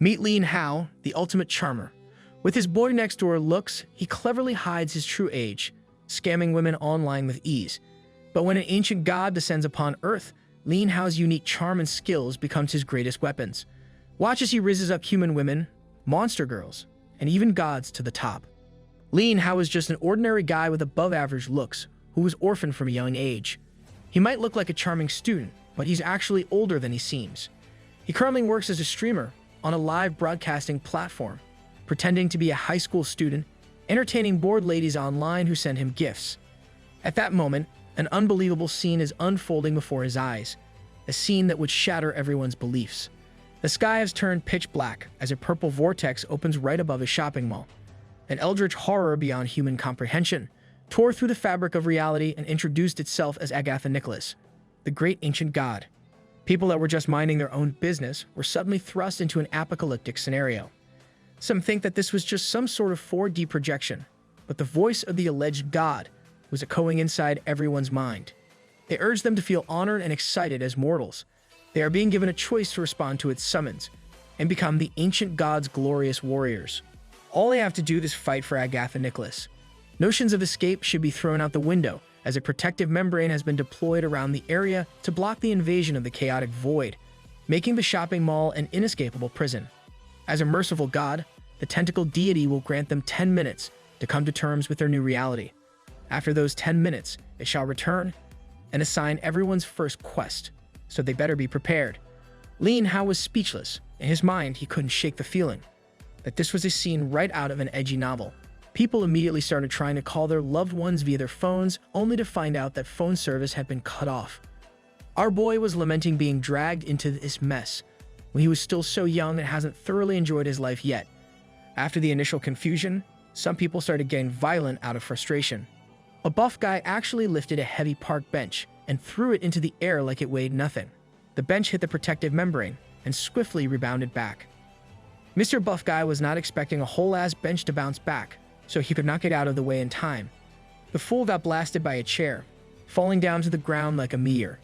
Meet Lin Hao, the ultimate charmer. With his boy next door looks, he cleverly hides his true age, scamming women online with ease. But when an ancient god descends upon Earth, Lin Hao's unique charm and skills becomes his greatest weapons. Watch as he rizzes up human women, monster girls, and even gods to the top. Lin Hao is just an ordinary guy with above-average looks who was orphaned from a young age. He might look like a charming student, but he's actually older than he seems. He currently works as a streamer on a live broadcasting platform, pretending to be a high school student, entertaining bored ladies online who send him gifts. At that moment, an unbelievable scene is unfolding before his eyes, a scene that would shatter everyone's beliefs. The sky has turned pitch black as a purple vortex opens right above his shopping mall. An eldritch horror beyond human comprehension tore through the fabric of reality and introduced itself as Agatha Nicholas, the great ancient god. People that were just minding their own business were suddenly thrust into an apocalyptic scenario. Some think that this was just some sort of 4D projection, but the voice of the alleged god was echoing inside everyone's mind. They urged them to feel honored and excited as mortals. They are being given a choice to respond to its summons and become the ancient god's glorious warriors. All they have to do is fight for Agatha Nicholas. Notions of escape should be thrown out the window, as a protective membrane has been deployed around the area to block the invasion of the chaotic void, making the shopping mall an inescapable prison. As a merciful god, the tentacled deity will grant them 10 minutes to come to terms with their new reality. After those 10 minutes, it shall return and assign everyone's first quest, so they better be prepared. Lin Hao was speechless. In his mind, he couldn't shake the feeling that this was a scene right out of an edgy novel. People immediately started trying to call their loved ones via their phones, only to find out that phone service had been cut off. Our boy was lamenting being dragged into this mess when he was still so young and hasn't thoroughly enjoyed his life yet. After the initial confusion, some people started getting violent out of frustration. A buff guy actually lifted a heavy park bench and threw it into the air like it weighed nothing. The bench hit the protective membrane and swiftly rebounded back. Mr. Buff Guy was not expecting a whole-ass bench to bounce back, so he could not get out of the way in time. The fool got blasted by a chair, falling down to the ground like a meteor.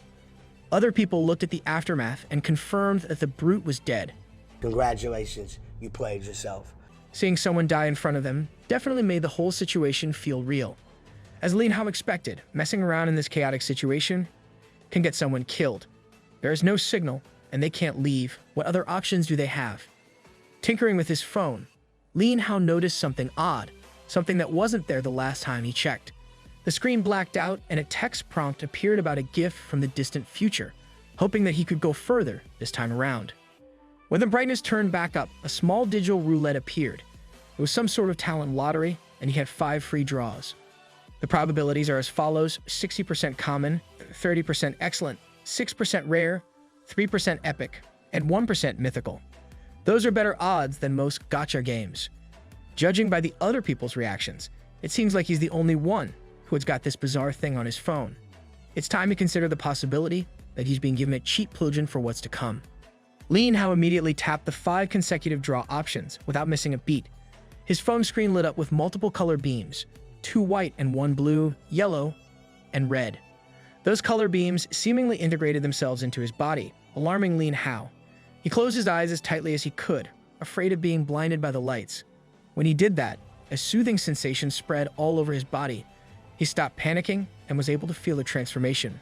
Other people looked at the aftermath and confirmed that the brute was dead. Congratulations, you played yourself. Seeing someone die in front of them definitely made the whole situation feel real. As Lin Hao expected, messing around in this chaotic situation can get someone killed. There is no signal, and they can't leave. What other options do they have? Tinkering with his phone, Lin Hao noticed something odd, something that wasn't there the last time he checked. The screen blacked out and a text prompt appeared about a gift from the distant future, hoping that he could go further this time around. When the brightness turned back up, a small digital roulette appeared. It was some sort of talent lottery, and he had 5 free draws. The probabilities are as follows: 60% common, 30% excellent, 6% rare, 3% epic, and 1% mythical. Those are better odds than most gacha games. Judging by the other people's reactions, it seems like he's the only one who has got this bizarre thing on his phone. It's time to consider the possibility that he's being given a cheat plugin for what's to come. Lin Hao immediately tapped the 5 consecutive draw options without missing a beat. His phone screen lit up with multiple color beams, 2 white and 1 blue, yellow, and red. Those color beams seemingly integrated themselves into his body, alarming Lin Hao. He closed his eyes as tightly as he could, afraid of being blinded by the lights. When he did that, a soothing sensation spread all over his body. He stopped panicking and was able to feel the transformation.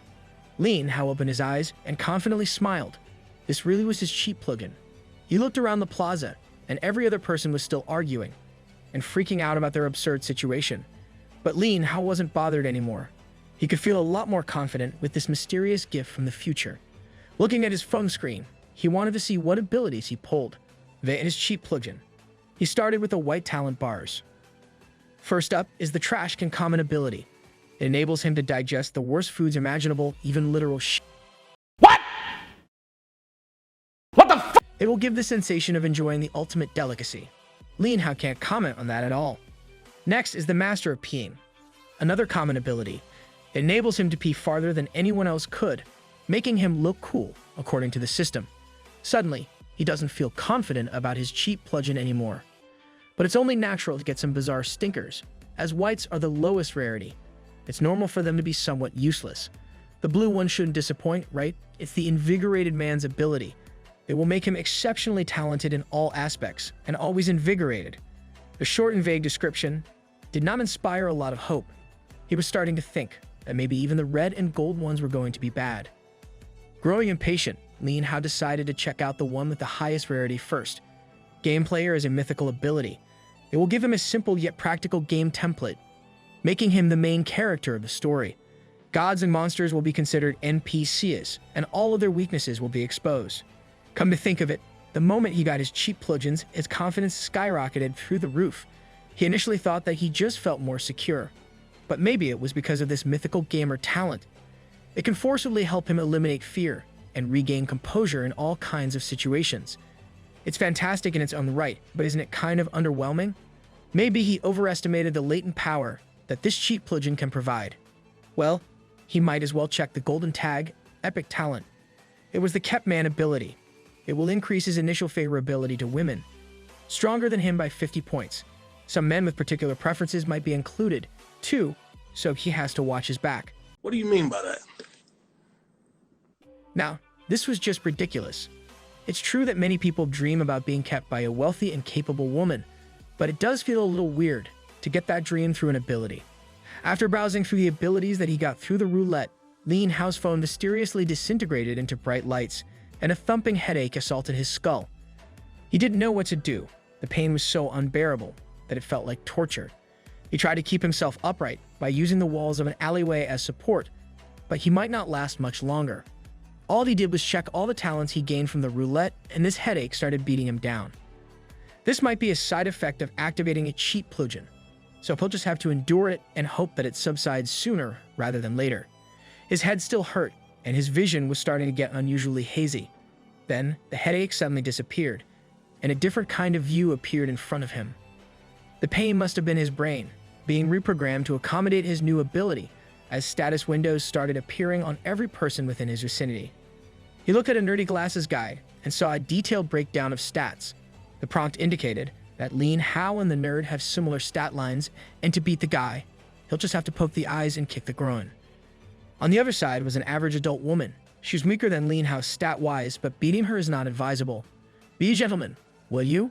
Lin Hao opened his eyes and confidently smiled. This really was his cheat plugin. He looked around the plaza, and every other person was still arguing and freaking out about their absurd situation. But Lin Hao wasn't bothered anymore. He could feel a lot more confident with this mysterious gift from the future. Looking at his phone screen, he wanted to see what abilities he pulled via his cheat plugin. He started with the white talent bars. First up is the trash can common ability. It enables him to digest the worst foods imaginable, even literal What? What the f? It will give the sensation of enjoying the ultimate delicacy. Lin Hao can't comment on that at all. Next is the Master of Peeing. Another common ability. It enables him to pee farther than anyone else could, making him look cool, according to the system. Suddenly, he doesn't feel confident about his cheap plugin anymore. But it's only natural to get some bizarre stinkers, as whites are the lowest rarity. It's normal for them to be somewhat useless. The blue one shouldn't disappoint, right? It's the invigorated man's ability. It will make him exceptionally talented in all aspects and always invigorated. The short and vague description did not inspire a lot of hope. He was starting to think that maybe even the red and gold ones were going to be bad. Growing impatient, Lin Hao decided to check out the one with the highest rarity first. Game Player is a mythical ability. It will give him a simple yet practical game template, making him the main character of the story. Gods and monsters will be considered NPCs, and all of their weaknesses will be exposed. Come to think of it, the moment he got his cheap plugins, his confidence skyrocketed through the roof. He initially thought that he just felt more secure, but maybe it was because of this mythical gamer talent. It can forcibly help him eliminate fear and regain composure in all kinds of situations. It's fantastic in its own right, but isn't it kind of underwhelming? Maybe he overestimated the latent power that this cheap plugin can provide. Well, he might as well check the golden tag, Epic Talent. It was the Kept Man ability. It will increase his initial favorability to women, stronger than him by 50 points. Some men with particular preferences might be included, too, so he has to watch his back. What do you mean by that? Now, this was just ridiculous. It's true that many people dream about being kept by a wealthy and capable woman, but it does feel a little weird to get that dream through an ability. After browsing through the abilities that he got through the roulette, Lin Hao's phone mysteriously disintegrated into bright lights, and a thumping headache assaulted his skull. He didn't know what to do. The pain was so unbearable that it felt like torture. He tried to keep himself upright by using the walls of an alleyway as support, but he might not last much longer. All he did was check all the talents he gained from the roulette, and this headache started beating him down. This might be a side effect of activating a cheat plugin, so he'll just have to endure it and hope that it subsides sooner rather than later. His head still hurt, and his vision was starting to get unusually hazy. Then, the headache suddenly disappeared, and a different kind of view appeared in front of him. The pain must have been his brain, being reprogrammed to accommodate his new ability, as status windows started appearing on every person within his vicinity. He looked at a nerdy glasses guide and saw a detailed breakdown of stats. The prompt indicated that Lin Hao and the nerd have similar stat lines, and to beat the guy, he'll just have to poke the eyes and kick the groin. On the other side was an average adult woman. She was weaker than Lin Hao stat-wise, but beating her is not advisable. Be a gentleman, will you?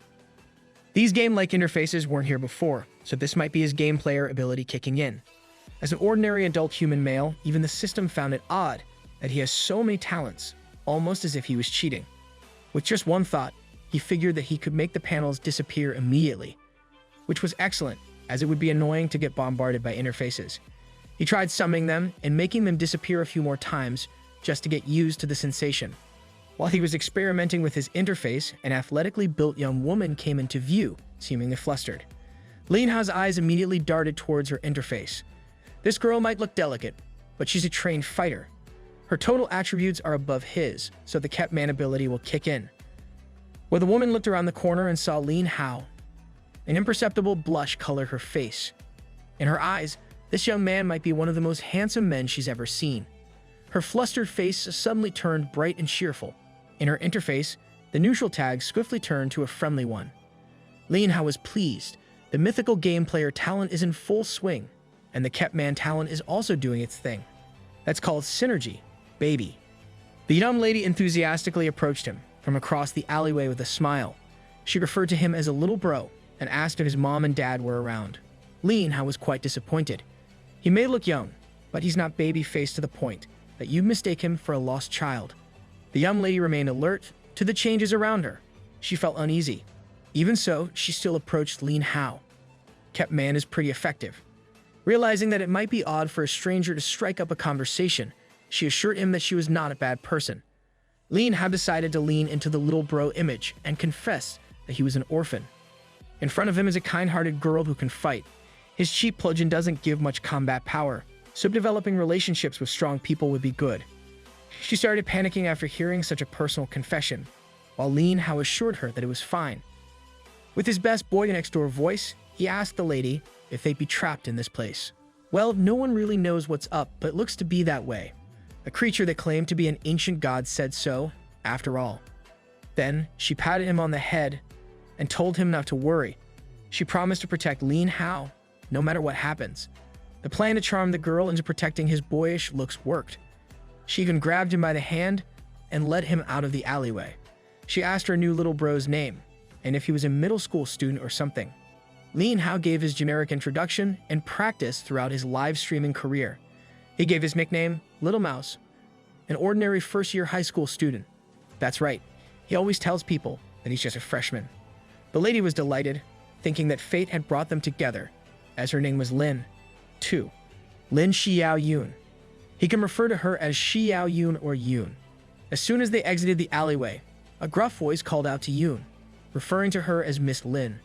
These game-like interfaces weren't here before, so this might be his game player ability kicking in. As an ordinary adult human male, even the system found it odd that he has so many talents, almost as if he was cheating. With just one thought, he figured that he could make the panels disappear immediately, which was excellent, as it would be annoying to get bombarded by interfaces. He tried summoning them and making them disappear a few more times just to get used to the sensation. While he was experimenting with his interface, an athletically built young woman came into view, seemingly flustered. Lin Hao's eyes immediately darted towards her interface. This girl might look delicate, but she's a trained fighter. Her total attributes are above his, so the Kept Man ability will kick in. When the woman looked around the corner and saw Lin Hao, an imperceptible blush colored her face. In her eyes, this young man might be one of the most handsome men she's ever seen. Her flustered face suddenly turned bright and cheerful. In her interface, the neutral tag swiftly turned to a friendly one. Lin Hao was pleased. The mythical game player talent is in full swing, and the Kept Man talent is also doing its thing. That's called synergy, baby. The young lady enthusiastically approached him from across the alleyway with a smile. She referred to him as a little bro and asked if his mom and dad were around. Lin Hao was quite disappointed. He may look young, but he's not baby-faced to the point that you mistake him for a lost child. The young lady remained alert to the changes around her. She felt uneasy. Even so, she still approached Lin Hao. Kept Man is pretty effective. Realizing that it might be odd for a stranger to strike up a conversation, she assured him that she was not a bad person. Lin Hao decided to lean into the little bro image and confess that he was an orphan. In front of him is a kind-hearted girl who can fight. His cheap plugin doesn't give much combat power, so developing relationships with strong people would be good. She started panicking after hearing such a personal confession, while Lin Hao assured her that it was fine. With his best boy-next-door voice, he asked the lady if they'd be trapped in this place. Well, no one really knows what's up, but it looks to be that way. A creature that claimed to be an ancient god said so, after all. Then, she patted him on the head and told him not to worry. She promised to protect Lin Hao, no matter what happens. The plan to charm the girl into protecting his boyish looks worked. She even grabbed him by the hand and led him out of the alleyway. She asked her new little bro's name, and if he was a middle school student or something. Lin Hao gave his generic introduction and practice throughout his live streaming career. He gave his nickname Little Mouse, an ordinary first-year high school student. That's right, he always tells people that he's just a freshman. The lady was delighted, thinking that fate had brought them together, as her name was Lin, too. Lin Xiao Yun. He can refer to her as Xiao Yun or Yun. As soon as they exited the alleyway, a gruff voice called out to Yun, referring to her as Miss Lin.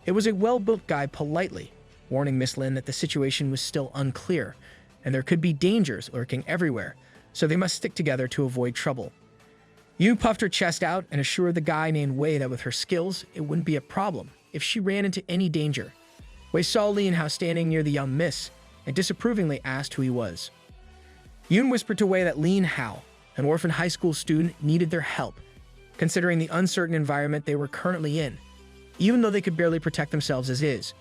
It was a well-built guy politely, warning Miss Lin that the situation was still unclear, and there could be dangers lurking everywhere, so they must stick together to avoid trouble. Yun puffed her chest out and assured the guy named Wei that with her skills, it wouldn't be a problem if she ran into any danger. Wei saw Lin Hao standing near the young miss and disapprovingly asked who he was. Yun whispered to Wei that Lin Hao, an orphan high school student, needed their help, considering the uncertain environment they were currently in, even though they could barely protect themselves as is.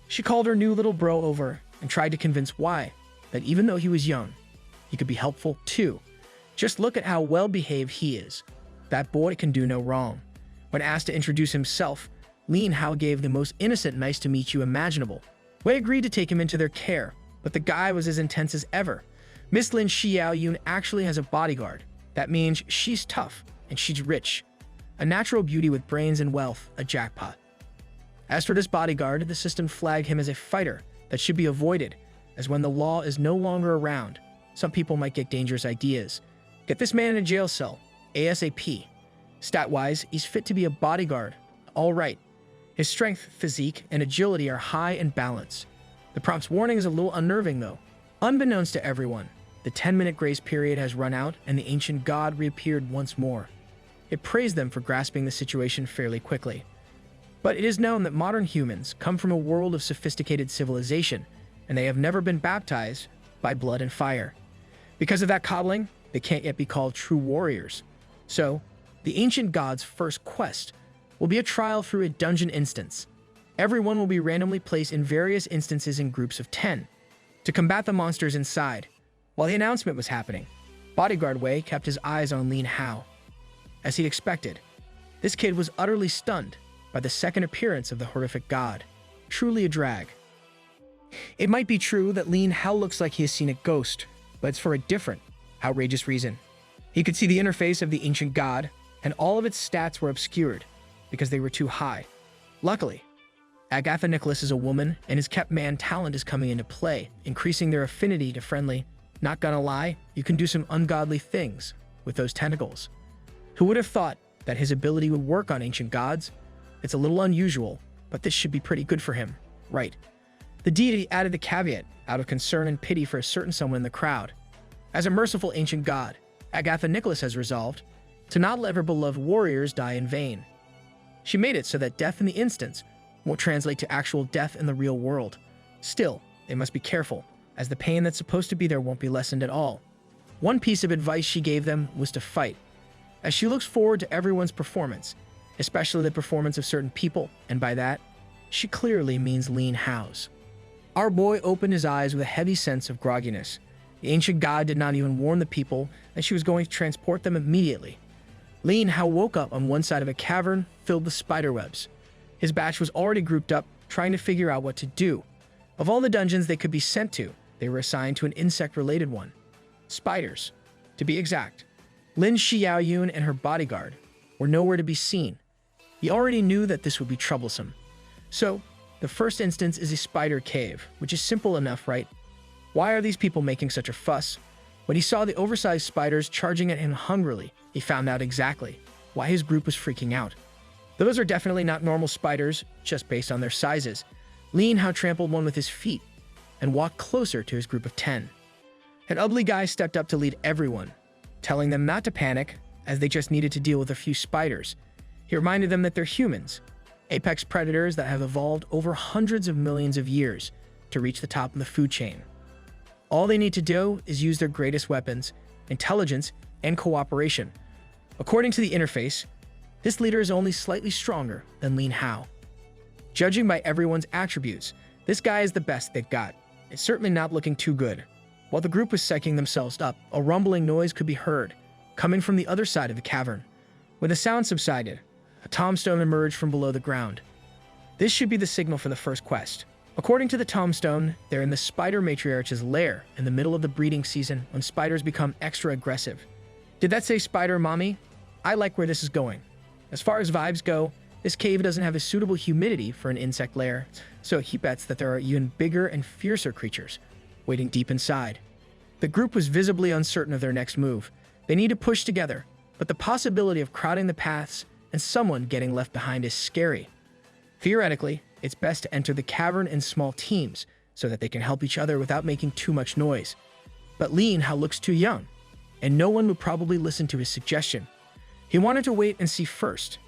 She called her new little bro over and tried to convince Wei that even though he was young, he could be helpful too. Just look at how well-behaved he is. That boy can do no wrong. When asked to introduce himself, Lin Hao gave the most innocent nice-to-meet-you imaginable. Wei agreed to take him into their care, but the guy was as intense as ever. Miss Lin Xiao Yun actually has a bodyguard. That means she's tough and she's rich. A natural beauty with brains and wealth, a jackpot. As for this bodyguard, the system flagged him as a fighter that should be avoided, as when the law is no longer around, some people might get dangerous ideas. Get this man in a jail cell, ASAP. Stat-wise, he's fit to be a bodyguard. All right. His strength, physique, and agility are high and balanced. The prompt's warning is a little unnerving, though. Unbeknownst to everyone, the 10-minute grace period has run out and the ancient god reappeared once more. It praised them for grasping the situation fairly quickly. But it is known that modern humans come from a world of sophisticated civilization, and they have never been baptized by blood and fire. Because of that coddling, they can't yet be called true warriors. So, the ancient god's first quest will be a trial through a dungeon instance. Everyone will be randomly placed in various instances in groups of 10 to combat the monsters inside. While the announcement was happening, bodyguard Wei kept his eyes on Lin Hao. As he'd expected, this kid was utterly stunned by the second appearance of the horrific god. Truly a drag. It might be true that Lin Hao looks like he has seen a ghost, but it's for a different, outrageous reason. He could see the interface of the ancient god, and all of its stats were obscured because they were too high. Luckily, Agatha Nicholas is a woman, and his kept man talent is coming into play, increasing their affinity to friendly. Not gonna lie, you can do some ungodly things with those tentacles. Who would have thought that his ability would work on ancient gods? It's a little unusual, but this should be pretty good for him, right? The deity added the caveat out of concern and pity for a certain someone in the crowd. As a merciful ancient god, Agatha Nicholas has resolved to not let her beloved warriors die in vain. She made it so that death in the instance won't translate to actual death in the real world. Still, they must be careful, as the pain that's supposed to be there won't be lessened at all. One piece of advice she gave them was to fight, as she looks forward to everyone's performance, especially the performance of certain people, and by that, she clearly means Lin Hao's. Our boy opened his eyes with a heavy sense of grogginess. The ancient god did not even warn the people that she was going to transport them immediately. Lin Hao woke up on one side of a cavern filled with spiderwebs. His batch was already grouped up, trying to figure out what to do. Of all the dungeons they could be sent to, they were assigned to an insect-related one. Spiders, to be exact. Lin Xiao Yun and her bodyguard were nowhere to be seen. He already knew that this would be troublesome. So, the first instance is a spider cave, which is simple enough, right? Why are these people making such a fuss? When he saw the oversized spiders charging at him hungrily, he found out exactly why his group was freaking out. Those are definitely not normal spiders, just based on their sizes. Lin Hao trampled one with his feet and walked closer to his group of 10. An ugly guy stepped up to lead everyone, telling them not to panic, as they just needed to deal with a few spiders. He reminded them that they're humans, apex predators that have evolved over hundreds of millions of years to reach the top of the food chain. All they need to do is use their greatest weapons, intelligence, and cooperation. According to the interface, this leader is only slightly stronger than Lin Hao. Judging by everyone's attributes, this guy is the best they've got. It's certainly not looking too good. While the group was psyching themselves up, a rumbling noise could be heard, coming from the other side of the cavern. When the sound subsided, a tombstone emerged from below the ground. This should be the signal for the first quest. According to the tombstone, they're in the spider matriarch's lair in the middle of the breeding season when spiders become extra aggressive. Did that say spider, mommy? I like where this is going. As far as vibes go, this cave doesn't have a suitable humidity for an insect lair, so he bets that there are even bigger and fiercer creatures waiting deep inside. The group was visibly uncertain of their next move. They need to push together, but the possibility of crowding the paths and someone getting left behind is scary. Theoretically, it's best to enter the cavern in small teams so that they can help each other without making too much noise. But Lin Hao looks too young, and no one would probably listen to his suggestion. He wanted to wait and see first.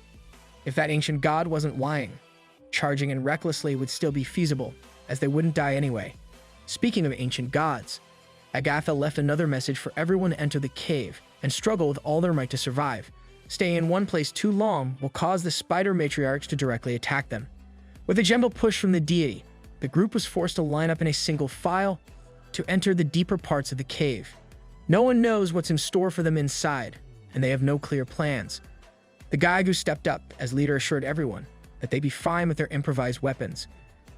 If that ancient god wasn't lying, charging in recklessly would still be feasible, as they wouldn't die anyway. Speaking of ancient gods, Agatha left another message for everyone to enter the cave and struggle with all their might to survive. Staying in one place too long will cause the spider matriarch to directly attack them. With a gentle push from the deity, the group was forced to line up in a single file to enter the deeper parts of the cave. No one knows what's in store for them inside, and they have no clear plans. The guy who stepped up as leader assured everyone that they'd be fine with their improvised weapons.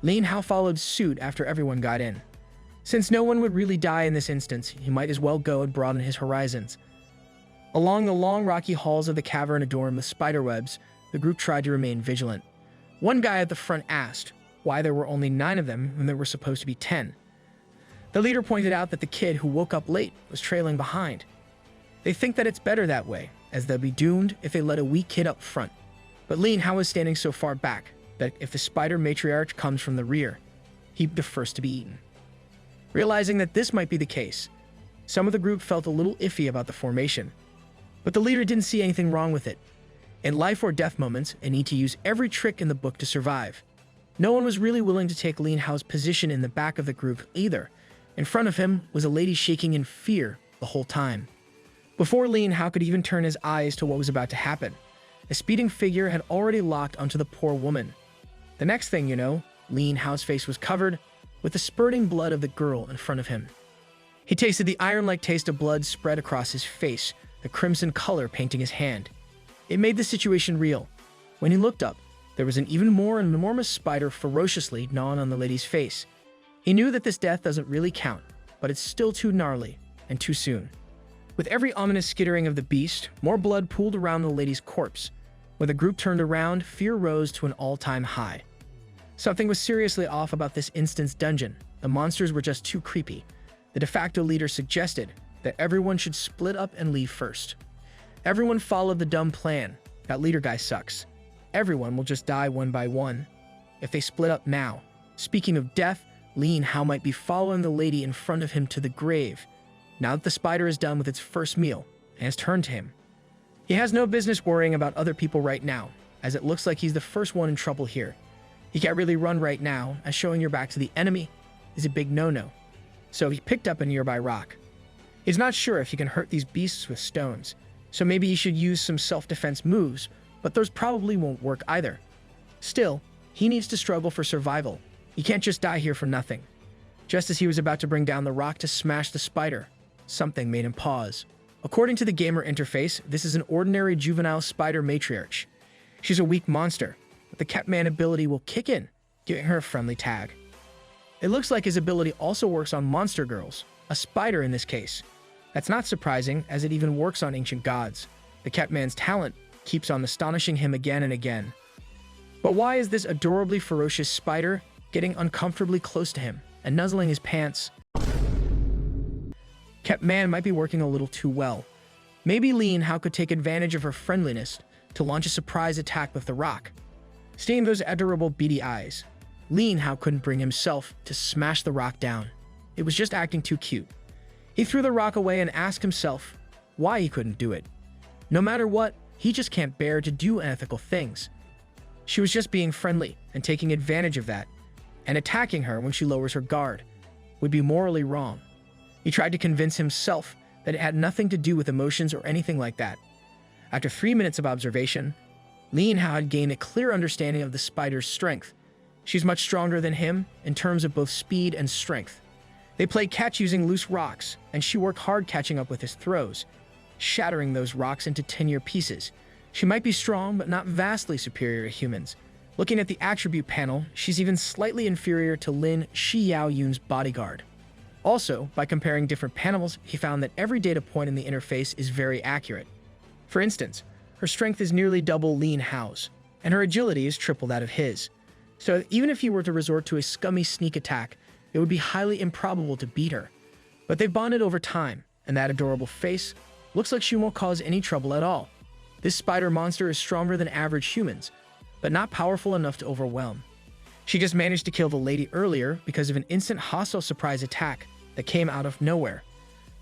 Lin Hao followed suit after everyone got in. Since no one would really die in this instance, he might as well go and broaden his horizons. Along the long rocky halls of the cavern adorned with spiderwebs, the group tried to remain vigilant. One guy at the front asked why there were only 9 of them when there were supposed to be 10. The leader pointed out that the kid who woke up late was trailing behind. They think that it's better that way, as they'll be doomed if they let a weak kid up front. But Lin Hao is standing so far back that if the spider matriarch comes from the rear, he'd be the first to be eaten. Realizing that this might be the case, some of the group felt a little iffy about the formation. But the leader didn't see anything wrong with it. In life or death moments, they need to use every trick in the book to survive. No one was really willing to take Lin Hao's position in the back of the group either. In front of him was a lady shaking in fear the whole time. Before Lin Hao could even turn his eyes to what was about to happen, a speeding figure had already locked onto the poor woman. The next thing you know, Lin Hao's face was covered with the spurting blood of the girl in front of him. He tasted the iron-like taste of blood spread across his face, the crimson color painting his hand. It made the situation real. When he looked up, there was an even more enormous spider ferociously gnawing on the lady's face. He knew that this death doesn't really count, but it's still too gnarly and too soon. With every ominous skittering of the beast, more blood pooled around the lady's corpse. When the group turned around, fear rose to an all-time high. Something was seriously off about this instant's dungeon. The monsters were just too creepy. The de facto leader suggested that everyone should split up and leave first. Everyone followed the dumb plan. That leader guy sucks. Everyone will just die one by one if they split up now. Speaking of death, Lin Hao might be following the lady in front of him to the grave. Now that the spider is done with its first meal and has turned to him, he has no business worrying about other people right now, as it looks like he's the first one in trouble here. He can't really run right now, as showing your back to the enemy is a big no-no. So he picked up a nearby rock. He's not sure if he can hurt these beasts with stones, so maybe he should use some self-defense moves, but those probably won't work either. Still, he needs to struggle for survival. He can't just die here for nothing. Just as he was about to bring down the rock to smash the spider, something made him pause. According to the gamer interface, this is an ordinary juvenile spider matriarch. She's a weak monster, but the Catman ability will kick in, giving her a friendly tag. It looks like his ability also works on monster girls, a spider in this case. That's not surprising, as it even works on ancient gods. The Catman's talent keeps on astonishing him again and again. But why is this adorably ferocious spider getting uncomfortably close to him and nuzzling his pants? Catman might be working a little too well. Maybe Lin Hao could take advantage of her friendliness to launch a surprise attack with the rock. Seeing those adorable beady eyes, Lin Hao couldn't bring himself to smash the rock down. It was just acting too cute. He threw the rock away and asked himself why he couldn't do it. No matter what, he just can't bear to do unethical things. She was just being friendly and taking advantage of that, and attacking her when she lowers her guard would be morally wrong. He tried to convince himself that it had nothing to do with emotions or anything like that. After 3 minutes of observation, Lin Hao had gained a clear understanding of the spider's strength. She's much stronger than him in terms of both speed and strength. They played catch using loose rocks, and she worked hard catching up with his throws, shattering those rocks into 10-year pieces. She might be strong, but not vastly superior to humans. Looking at the attribute panel, she's even slightly inferior to Lin Xiaoyun's bodyguard. Also, by comparing different panels, he found that every data point in the interface is very accurate. For instance, her strength is nearly double Lin Hao's, and her agility is triple that of his. So even if he were to resort to a scummy sneak attack, it would be highly improbable to beat her. But they've bonded over time, and that adorable face looks like she won't cause any trouble at all. This spider monster is stronger than average humans, but not powerful enough to overwhelm. She just managed to kill the lady earlier because of an instant hostile surprise attack that came out of nowhere.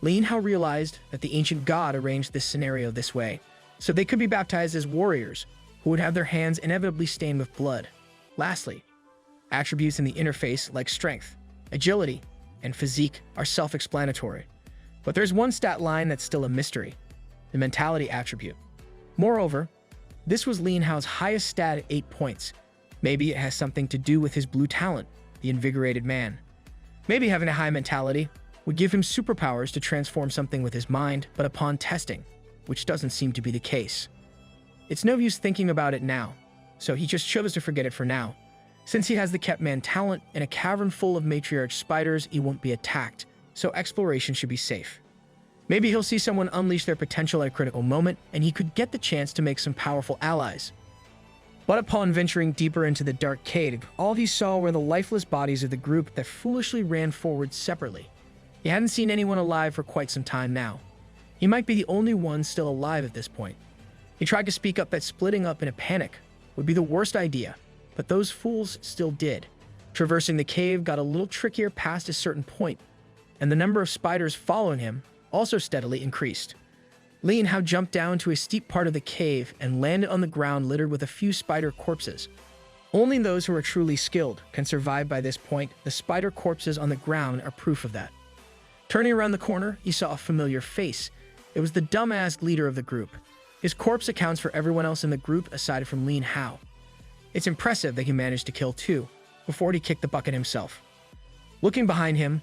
Lin Hao realized that the ancient god arranged this scenario this way, so they could be baptized as warriors who would have their hands inevitably stained with blood. Lastly, attributes in the interface like strength, agility, and physique are self-explanatory. But there's one stat line that's still a mystery: the mentality attribute. Moreover, this was Lin Hao's highest stat at 8 points. Maybe it has something to do with his blue talent, the invigorated man. Maybe having a high mentality would give him superpowers to transform something with his mind, but upon testing, which doesn't seem to be the case. It's no use thinking about it now, so he just chose to forget it for now. Since he has the kept man talent in a cavern full of matriarch spiders, he won't be attacked, so exploration should be safe. Maybe he'll see someone unleash their potential at a critical moment, and he could get the chance to make some powerful allies. But upon venturing deeper into the dark cave, all he saw were the lifeless bodies of the group that foolishly ran forward separately. He hadn't seen anyone alive for quite some time now. He might be the only one still alive at this point. He tried to speak up that splitting up in a panic would be the worst idea, but those fools still did. Traversing the cave got a little trickier past a certain point, and the number of spiders following him also steadily increased. Lin Hao jumped down to a steep part of the cave and landed on the ground littered with a few spider corpses. Only those who are truly skilled can survive by this point. The spider corpses on the ground are proof of that. Turning around the corner, he saw a familiar face. It was the dumbass leader of the group. His corpse accounts for everyone else in the group aside from Lin Hao. It's impressive that he managed to kill two before he kicked the bucket himself. Looking behind him,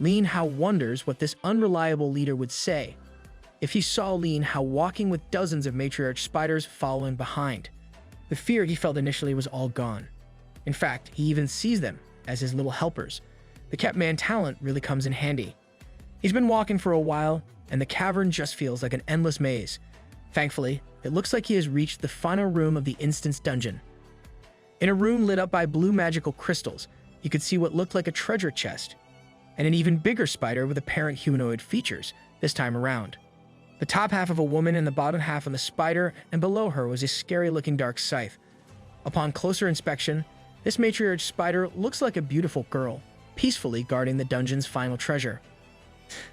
Lin Hao wonders what this unreliable leader would say if he saw Lin Hao walking with dozens of matriarch spiders following behind. The fear he felt initially was all gone. In fact, he even sees them as his little helpers. The kept man talent really comes in handy. He's been walking for a while, and the cavern just feels like an endless maze. Thankfully, it looks like he has reached the final room of the instance dungeon. In a room lit up by blue magical crystals, you could see what looked like a treasure chest, and an even bigger spider with apparent humanoid features this time around. The top half of a woman and the bottom half of the spider, and below her was a scary-looking dark scythe. Upon closer inspection, this matriarch spider looks like a beautiful girl, peacefully guarding the dungeon's final treasure.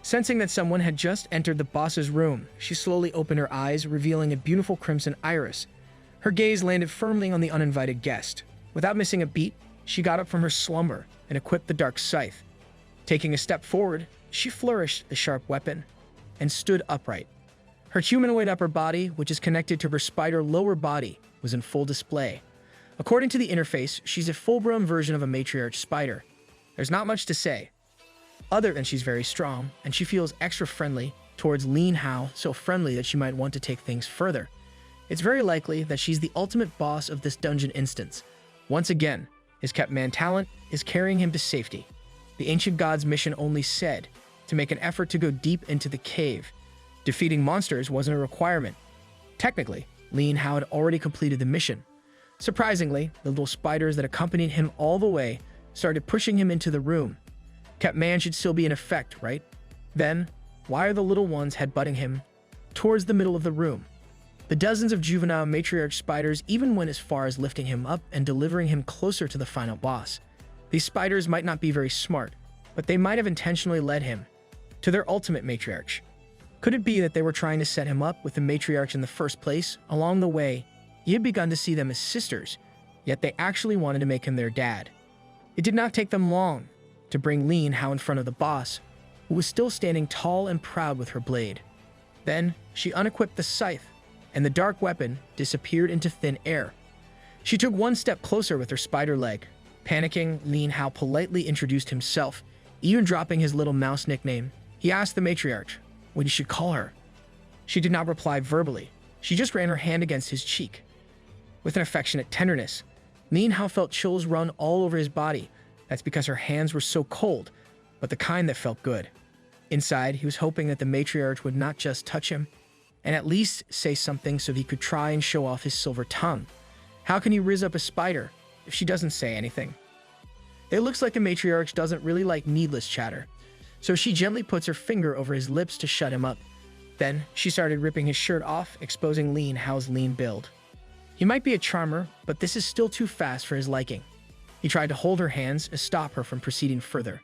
Sensing that someone had just entered the boss's room, she slowly opened her eyes, revealing a beautiful crimson iris. Her gaze landed firmly on the uninvited guest. Without missing a beat, she got up from her slumber and equipped the dark scythe. Taking a step forward, she flourished the sharp weapon and stood upright. Her humanoid upper body, which is connected to her spider lower body, was in full display. According to the interface, she's a full-grown version of a matriarch spider. There's not much to say, other than she's very strong, and she feels extra friendly towards Lin Hao, so friendly that she might want to take things further. It's very likely that she's the ultimate boss of this dungeon instance. Once again, his kept man talent is carrying him to safety. The ancient god's mission only said to make an effort to go deep into the cave. Defeating monsters wasn't a requirement. Technically, Lin Hao had already completed the mission. Surprisingly, the little spiders that accompanied him all the way started pushing him into the room. Kept man should still be in effect, right? Then, why are the little ones headbutting him towards the middle of the room? The dozens of juvenile matriarch spiders even went as far as lifting him up and delivering him closer to the final boss. These spiders might not be very smart, but they might have intentionally led him to their ultimate matriarch. Could it be that they were trying to set him up with the matriarch in the first place? Along the way, he had begun to see them as sisters, yet they actually wanted to make him their dad. It did not take them long to bring Lin Hao in front of the boss, who was still standing tall and proud with her blade. Then, she unequipped the scythe, and the dark weapon disappeared into thin air. She took one step closer with her spider leg. Panicking, Lin Hao politely introduced himself, even dropping his little mouse nickname. He asked the matriarch what he should call her. She did not reply verbally, She just ran her hand against his cheek. With an affectionate tenderness, Lin Hao felt chills run all over his body. That's because her hands were so cold, but the kind that felt good. Inside, he was hoping that the matriarch would not just touch him, and at least say something so he could try and show off his silver tongue. How can you rizz up a spider if she doesn't say anything? It looks like the matriarch doesn't really like needless chatter, so she gently puts her finger over his lips to shut him up. Then, she started ripping his shirt off, exposing Lin Hao's lean build. He might be a charmer, but this is still too fast for his liking. He tried to hold her hands to stop her from proceeding further.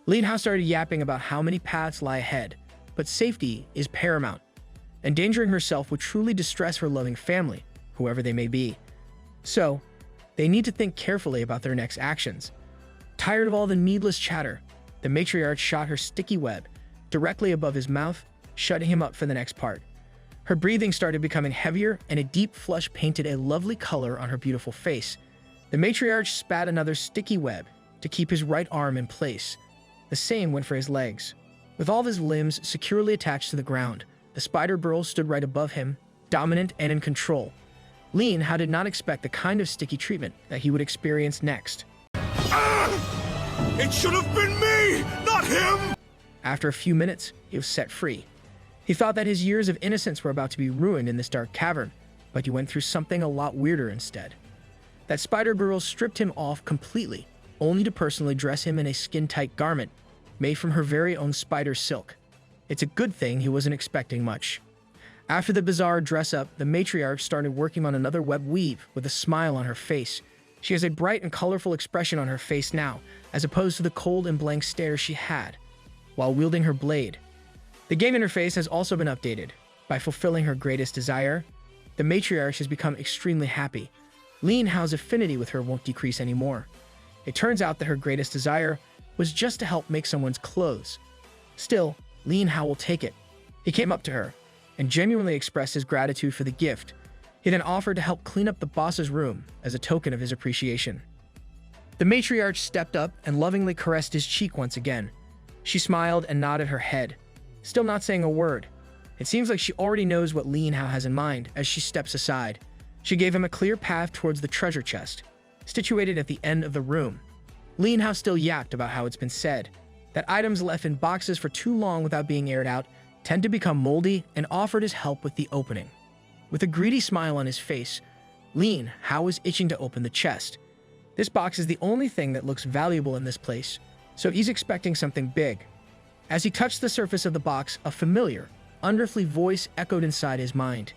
Lin Hao started yapping about how many paths lie ahead, but safety is paramount. Endangering herself would truly distress her loving family, whoever they may be. So, they need to think carefully about their next actions. Tired of all the needless chatter, the matriarch shot her sticky web directly above his mouth, shutting him up for the next part. Her breathing started becoming heavier, and a deep flush painted a lovely color on her beautiful face. The matriarch spat another sticky web to keep his right arm in place. The same went for his legs. With all of his limbs securely attached to the ground, the spider girl stood right above him, dominant and in control. Lin Hao did not expect the kind of sticky treatment that he would experience next. It should have been me, not him! After a few minutes, he was set free. He thought that his years of innocence were about to be ruined in this dark cavern, but he went through something a lot weirder instead. That spider girl stripped him off completely, only to personally dress him in a skin-tight garment made from her very own spider silk. It's a good thing he wasn't expecting much. After the bizarre dress-up, the matriarch started working on another web weave with a smile on her face. She has a bright and colorful expression on her face now, as opposed to the cold and blank stare she had while wielding her blade. The game interface has also been updated. By fulfilling her greatest desire, the matriarch has become extremely happy. Lin Hao's affinity with her won't decrease anymore. It turns out that her greatest desire was just to help make someone's clothes. Still, Lin Hao will take it. He came up to her and genuinely expressed his gratitude for the gift. He then offered to help clean up the boss's room as a token of his appreciation. The matriarch stepped up and lovingly caressed his cheek once again. She smiled and nodded her head, still not saying a word. It seems like she already knows what Lin Hao has in mind as she steps aside. She gave him a clear path towards the treasure chest, situated at the end of the room. Lin Hao still yapped about how it's been said that items left in boxes for too long without being aired out tend to become moldy, and offered his help with the opening. With a greedy smile on his face, Lin Hao was itching to open the chest. This box is the only thing that looks valuable in this place, so he's expecting something big. As he touched the surface of the box, a familiar, unearthly voice echoed inside his mind.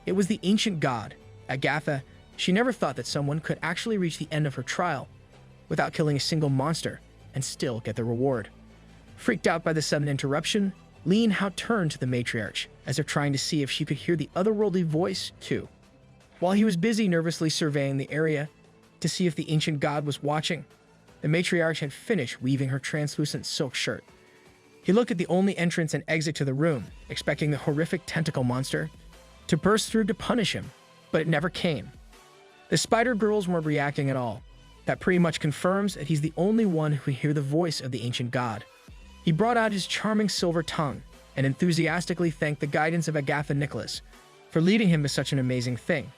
It was the ancient god, Agatha. She never thought that someone could actually reach the end of her trial without killing a single monster and still get the reward. Freaked out by the sudden interruption, Lin Hao turned to the matriarch, as if trying to see if she could hear the otherworldly voice, too. While he was busy nervously surveying the area to see if the ancient god was watching, the matriarch had finished weaving her translucent silk shirt. He looked at the only entrance and exit to the room, expecting the horrific tentacle monster to burst through to punish him, but it never came. The spider girls weren't reacting at all. That pretty much confirms that he's the only one who can hear the voice of the ancient god. He brought out his charming silver tongue and enthusiastically thanked the guidance of Agatha Nicholas for leading him to such an amazing thing.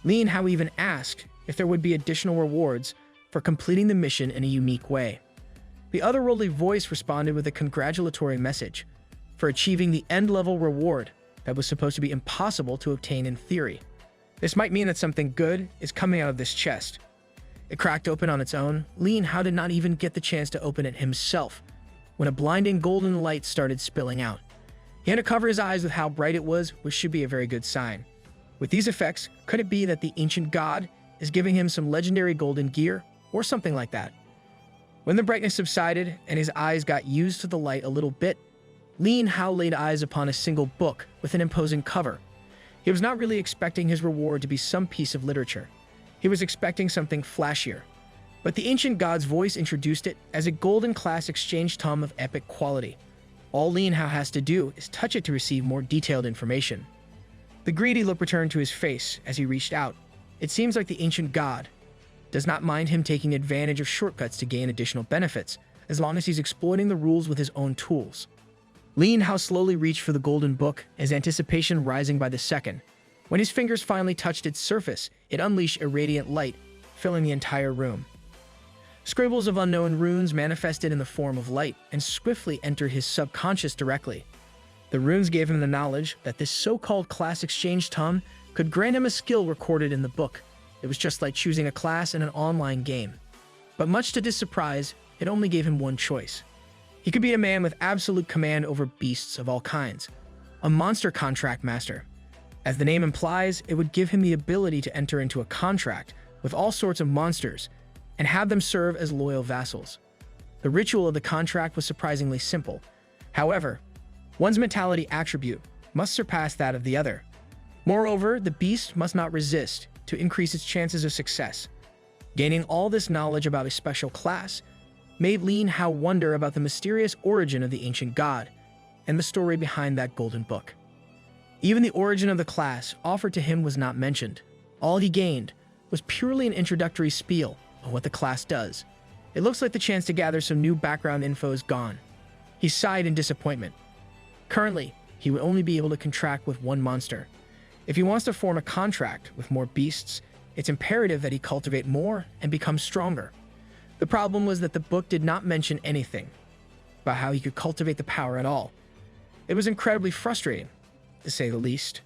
Lin Hao even asked if there would be additional rewards for completing the mission in a unique way. The otherworldly voice responded with a congratulatory message for achieving the end-level reward that was supposed to be impossible to obtain in theory. This might mean that something good is coming out of this chest. It cracked open on its own. Lin Hao did not even get the chance to open it himself when a blinding golden light started spilling out. He had to cover his eyes with how bright it was, which should be a very good sign. With these effects, could it be that the ancient god is giving him some legendary golden gear, or something like that? When the brightness subsided and his eyes got used to the light a little bit, Lin Hao laid eyes upon a single book with an imposing cover. He was not really expecting his reward to be some piece of literature. He was expecting something flashier. But the ancient god's voice introduced it as a golden class exchange tome of epic quality. All Lin Hao has to do is touch it to receive more detailed information. The greedy look returned to his face as he reached out. It seems like the ancient god does not mind him taking advantage of shortcuts to gain additional benefits, as long as he's exploiting the rules with his own tools. Lin Hao slowly reached for the golden book, his anticipation rising by the second. When his fingers finally touched its surface, it unleashed a radiant light, filling the entire room. Scribbles of unknown runes manifested in the form of light and swiftly entered his subconscious directly. The runes gave him the knowledge that this so-called class exchange tome could grant him a skill recorded in the book. It was just like choosing a class in an online game. But much to his surprise, it only gave him one choice. He could be a man with absolute command over beasts of all kinds, a monster contract master. As the name implies, it would give him the ability to enter into a contract with all sorts of monsters and have them serve as loyal vassals. The ritual of the contract was surprisingly simple. However, one's mentality attribute must surpass that of the other. Moreover, the beast must not resist to increase its chances of success. Gaining all this knowledge about a special class made Lin Hao wonder about the mysterious origin of the ancient god and the story behind that golden book. Even the origin of the class offered to him was not mentioned. All he gained was purely an introductory spiel of what the class does. It looks like the chance to gather some new background info is gone. He sighed in disappointment. Currently, he would only be able to contract with one monster. If he wants to form a contract with more beasts, it's imperative that he cultivate more and become stronger. The problem was that the book did not mention anything about how he could cultivate the power at all. It was incredibly frustrating, to say the least.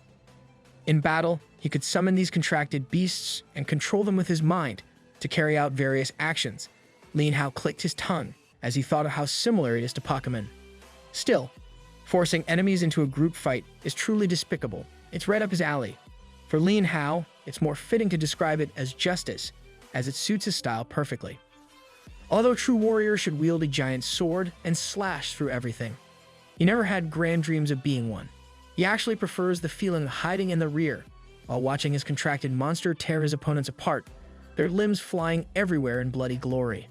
In battle, he could summon these contracted beasts and control them with his mind to carry out various actions. Lin Hao clicked his tongue as he thought of how similar it is to Pokemon. Still, forcing enemies into a group fight is truly despicable. It's right up his alley. For Lin Hao, it's more fitting to describe it as justice, as it suits his style perfectly. Although true warriors should wield a giant sword and slash through everything, he never had grand dreams of being one. He actually prefers the feeling of hiding in the rear while watching his contracted monster tear his opponents apart, their limbs flying everywhere in bloody glory.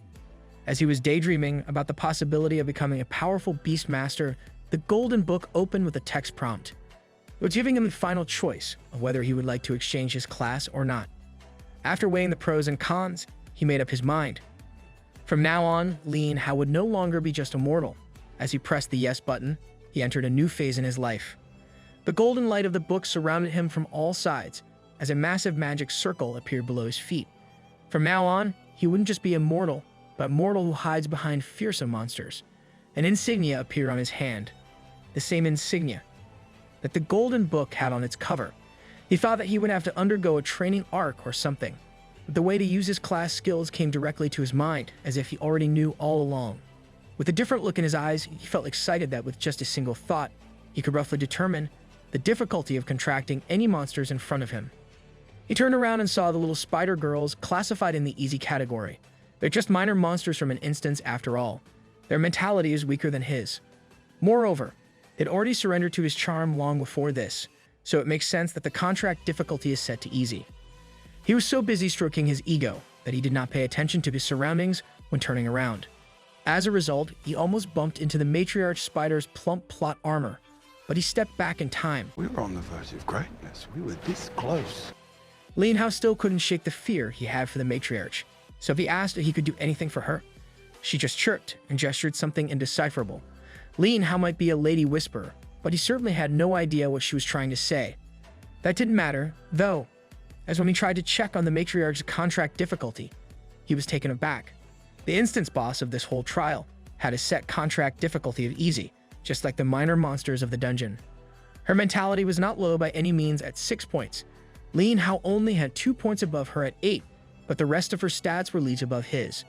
As he was daydreaming about the possibility of becoming a powerful beast master, the golden book opened with a text prompt. It was giving him the final choice of whether he would like to exchange his class or not. After weighing the pros and cons, he made up his mind. From now on, Lin Hao would no longer be just a mortal. As he pressed the yes button, he entered a new phase in his life. The golden light of the book surrounded him from all sides, as a massive magic circle appeared below his feet. From now on, he wouldn't just be a mortal, but mortal who hides behind fearsome monsters. An insignia appeared on his hand, the same insignia that the golden book had on its cover. He thought that he would have to undergo a training arc or something, but the way to use his class skills came directly to his mind, as if he already knew all along. With a different look in his eyes, he felt excited that with just a single thought, he could roughly determine the difficulty of contracting any monsters in front of him. He turned around and saw the little spider girls classified in the easy category. They're just minor monsters from an instance after all. Their mentality is weaker than his. Moreover, they'd already surrendered to his charm long before this, so it makes sense that the contract difficulty is set to easy. He was so busy stroking his ego that he did not pay attention to his surroundings when turning around. As a result, he almost bumped into the matriarch spider's plump plot armor, but he stepped back in time. We were on the verge of greatness. We were this close. Lin Hao still couldn't shake the fear he had for the matriarch, so if he asked if he could do anything for her, she just chirped and gestured something indecipherable. Lin Hao might be a lady whisperer, but he certainly had no idea what she was trying to say. That didn't matter, though, as when he tried to check on the matriarch's contract difficulty, he was taken aback. The instance boss of this whole trial had a set contract difficulty of easy, just like the minor monsters of the dungeon. Her mentality was not low by any means at 6 points. Lin Hao only had 2 points above her at 8, but the rest of her stats were leagues above his.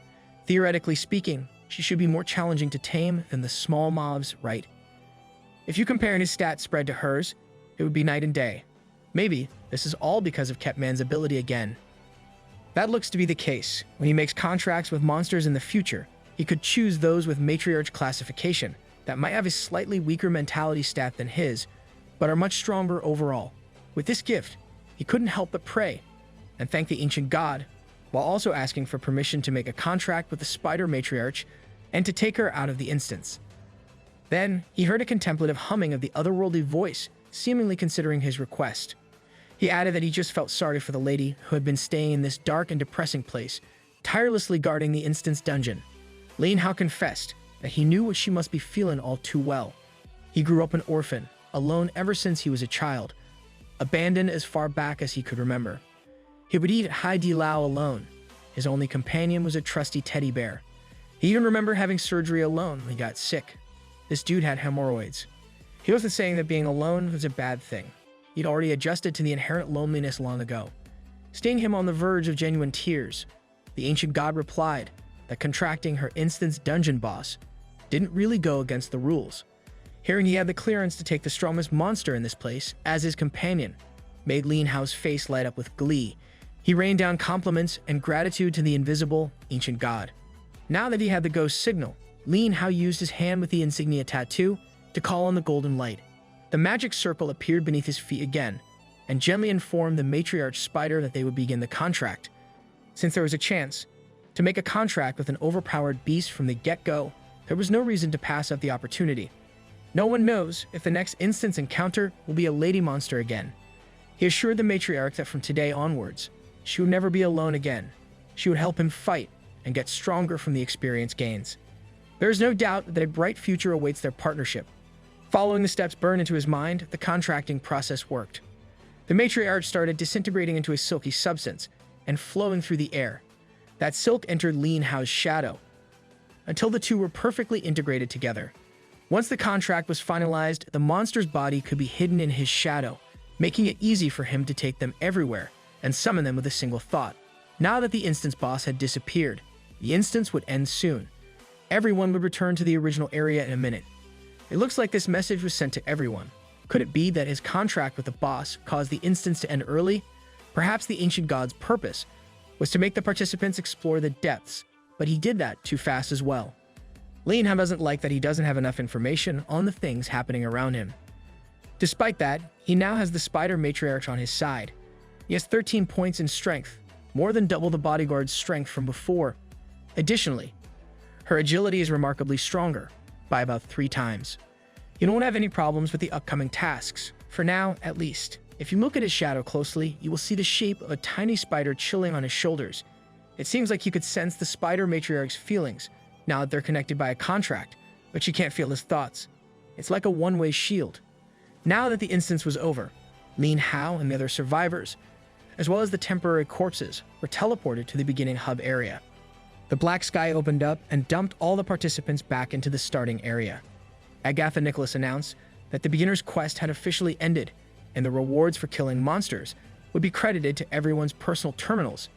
Theoretically speaking, she should be more challenging to tame than the small mobs, right? If you compare his stats spread to hers, it would be night and day. Maybe this is all because of Kepman's ability again. That looks to be the case. When he makes contracts with monsters in the future, he could choose those with matriarch classification that might have a slightly weaker mentality stat than his, but are much stronger overall. With this gift, he couldn't help but pray and thank the ancient god, while also asking for permission to make a contract with the spider matriarch and to take her out of the instance. Then, he heard a contemplative humming of the otherworldly voice, seemingly considering his request. He added that he just felt sorry for the lady who had been staying in this dark and depressing place, tirelessly guarding the instance dungeon. Lin Hao confessed that he knew what she must be feeling all too well. He grew up an orphan, alone ever since he was a child. abandoned as far back as he could remember. He would eat Hai Di Lao alone. His only companion was a trusty teddy bear. He even remembered having surgery alone when he got sick. This dude had hemorrhoids. He wasn't saying that being alone was a bad thing. He'd already adjusted to the inherent loneliness long ago, staying him on the verge of genuine tears. The ancient god replied that contracting her instance dungeon boss didn't really go against the rules. Hearing he had the clearance to take the strongest monster in this place as his companion made Lin Hao's face light up with glee. He rained down compliments and gratitude to the invisible ancient god. Now that he had the ghost signal, Lin Hao used his hand with the insignia tattoo to call on the golden light. The magic circle appeared beneath his feet again and gently informed the matriarch spider that they would begin the contract. Since there was a chance to make a contract with an overpowered beast from the get-go, there was no reason to pass up the opportunity. No one knows if the next instance encounter will be a lady monster again. He assured the matriarch that from today onwards, she would never be alone again. She would help him fight and get stronger from the experience gains. There is no doubt that a bright future awaits their partnership. Following the steps burned into his mind, the contracting process worked. The matriarch started disintegrating into a silky substance and flowing through the air. That silk entered Lin Hao's shadow until the two were perfectly integrated together. Once the contract was finalized, the monster's body could be hidden in his shadow, making it easy for him to take them everywhere and summon them with a single thought. Now that the instance boss had disappeared, the instance would end soon. Everyone would return to the original area in a minute. It looks like this message was sent to everyone. Could it be that his contract with the boss caused the instance to end early? Perhaps the ancient god's purpose was to make the participants explore the depths, but he did that too fast as well. Lin Hao doesn't like that he doesn't have enough information on the things happening around him. Despite that, he now has the spider matriarch on his side. He has 13 points in strength, more than double the bodyguard's strength from before. Additionally, her agility is remarkably stronger, by about 3 times. You don't have any problems with the upcoming tasks, for now at least. If you look at his shadow closely, you will see the shape of a tiny spider chilling on his shoulders. It seems like you could sense the spider matriarch's feelings, now that they're connected by a contract, but you can't feel his thoughts. It's like a one-way shield. Now that the instance was over, Lin Hao and the other survivors, as well as the temporary corpses, were teleported to the beginning hub area. The black sky opened up and dumped all the participants back into the starting area. Agatha Nicholas announced that the beginner's quest had officially ended, and the rewards for killing monsters would be credited to everyone's personal terminals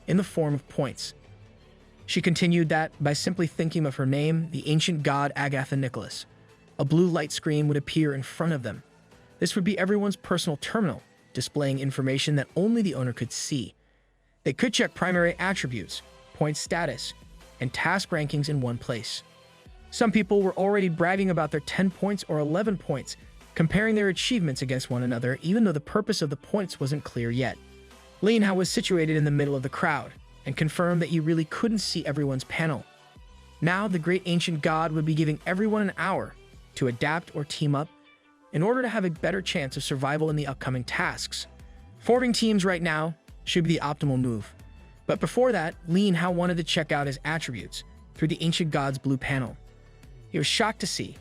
in the form of points. She continued that by simply thinking of her name, the ancient god Agatha Nicholas, a blue light screen would appear in front of them. This would be everyone's personal terminal, displaying information that only the owner could see. They could check primary attributes, point status, and task rankings in one place. Some people were already bragging about their 10 points or 11 points, comparing their achievements against one another, even though the purpose of the points wasn't clear yet. Lin Hao was situated in the middle of the crowd and confirmed that he really couldn't see everyone's panel. Now, the great ancient god would be giving everyone an hour to adapt or team up in order to have a better chance of survival in the upcoming tasks. Forming teams right now should be the optimal move. But before that, Lin Hao wanted to check out his attributes through the ancient god's blue panel. He was shocked to see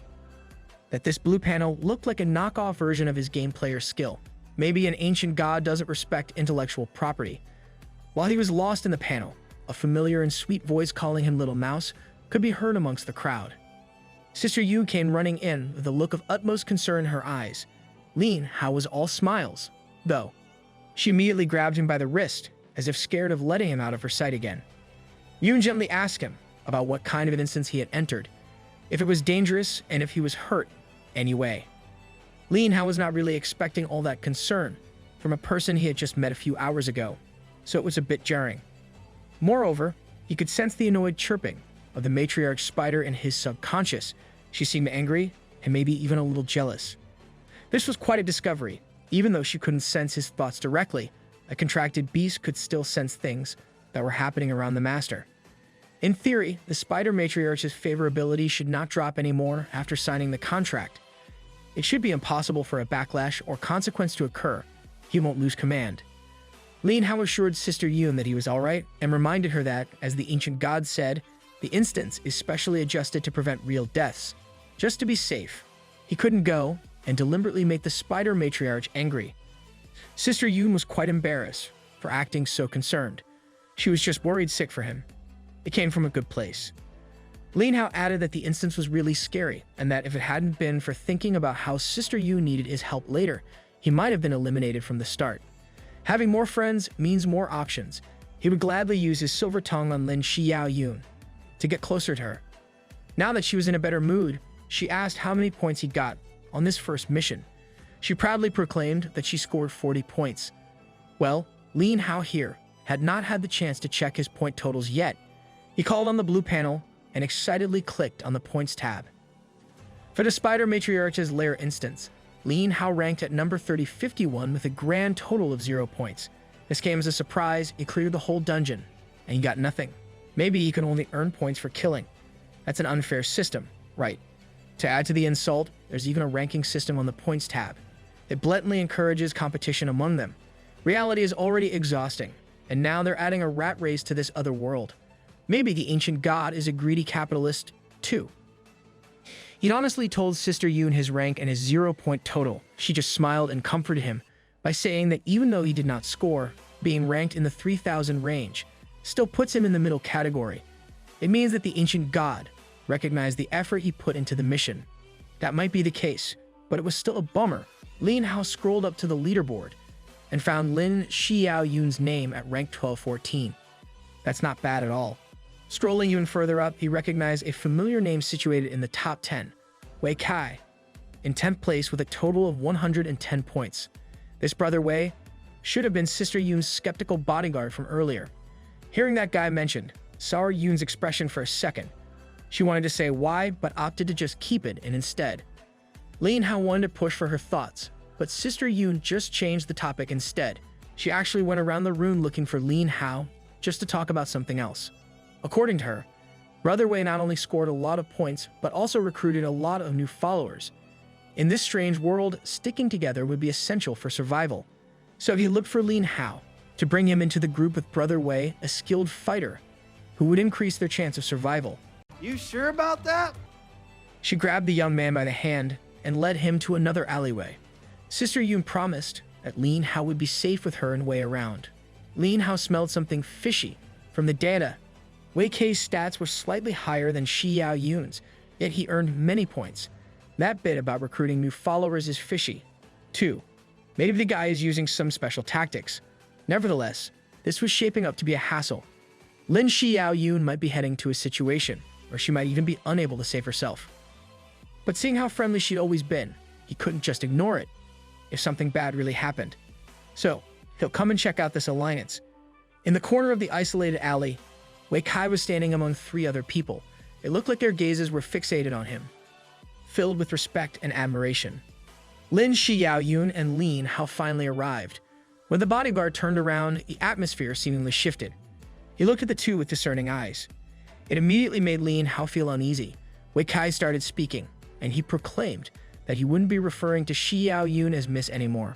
that this blue panel looked like a knockoff version of his game player skill. Maybe an ancient god doesn't respect intellectual property. While he was lost in the panel, a familiar and sweet voice calling him Little Mouse could be heard amongst the crowd. Sister Yu came running in with a look of utmost concern in her eyes. Lin Hao was all smiles, though. She immediately grabbed him by the wrist, as if scared of letting him out of her sight again. Yun gently asked him about what kind of an instance he had entered, if it was dangerous, and if he was hurt anyway. Lin Hao was not really expecting all that concern from a person he had just met a few hours ago, so it was a bit jarring. Moreover, he could sense the annoyed chirping of the matriarch spider in his subconscious. She seemed angry and maybe even a little jealous. This was quite a discovery. Even though she couldn't sense his thoughts directly, a contracted beast could still sense things that were happening around the master. In theory, the spider matriarch's favorability should not drop anymore after signing the contract. It should be impossible for a backlash or consequence to occur. He won't lose command. Lin Hao assured Sister Yun that he was alright and reminded her that, as the ancient god said, the instance is specially adjusted to prevent real deaths. Just to be safe, he couldn't go and deliberately make the spider matriarch angry. Sister Yoon was quite embarrassed for acting so concerned. She was just worried sick for him. It came from a good place. Lin Hao added that the instance was really scary, and that if it hadn't been for thinking about how Sister Yoon needed his help later, he might have been eliminated from the start. Having more friends means more options. He would gladly use his silver tongue on Lin Xiaoyun to get closer to her. Now that she was in a better mood, she asked how many points he got on this first mission. She proudly proclaimed that she scored 40 points. Well, Lin Hao here had not had the chance to check his point totals yet. He called on the blue panel and excitedly clicked on the points tab. For the Spider Matriarch's Lair instance, Lin Hao ranked at number 3051 with a grand total of 0 points. This came as a surprise. He cleared the whole dungeon, and he got nothing. Maybe he can only earn points for killing. That's an unfair system, right? To add to the insult, there's even a ranking system on the points tab. It blatantly encourages competition among them. Reality is already exhausting, and now they're adding a rat race to this other world. Maybe the ancient god is a greedy capitalist, too. He'd honestly told Sister Yoon his rank and his 0 point total. She just smiled and comforted him by saying that even though he did not score, being ranked in the 3000 range still puts him in the middle category. It means that the ancient god recognized the effort he put into the mission. That might be the case, but it was still a bummer. Lin Hao scrolled up to the leaderboard and found Lin Xiaoyun's name at rank 1214. That's not bad at all. Scrolling even further up, he recognized a familiar name situated in the top 10, Wei Kai, in 10th place with a total of 110 points. This brother Wei should have been Sister Yoon's skeptical bodyguard from earlier. Hearing that guy mentioned, saw Yoon's expression for a second. She wanted to say why, but opted to just keep it and instead. Lin Hao wanted to push for her thoughts, but Sister Yoon just changed the topic instead. She actually went around the room looking for Lin Hao just to talk about something else. According to her, Brother Wei not only scored a lot of points, but also recruited a lot of new followers. In this strange world, sticking together would be essential for survival. So he looked for Lin Hao to bring him into the group with Brother Wei, a skilled fighter who would increase their chance of survival. You sure about that? She grabbed the young man by the hand and led him to another alleyway. Sister Yoon promised that Lin Hao would be safe with her and Wei around. Lin Hao smelled something fishy from the data. Wei Kei's stats were slightly higher than Xiao Yun's, yet he earned many points. That bit about recruiting new followers is fishy, too. Maybe the guy is using some special tactics. Nevertheless, this was shaping up to be a hassle. Lin Xiaoyun might be heading to a situation where she might even be unable to save herself. But seeing how friendly she'd always been, he couldn't just ignore it if something bad really happened. So, he'll come and check out this alliance. In the corner of the isolated alley, Wei Kai was standing among 3 other people. It looked like their gazes were fixated on him, filled with respect and admiration. Lin Xiaoyun and Lin Hao finally arrived. When the bodyguard turned around, the atmosphere seemingly shifted. He looked at the two with discerning eyes. It immediately made Lin Hao feel uneasy. Wei Kai started speaking, and he proclaimed that he wouldn't be referring to Xiaoyun as Miss anymore.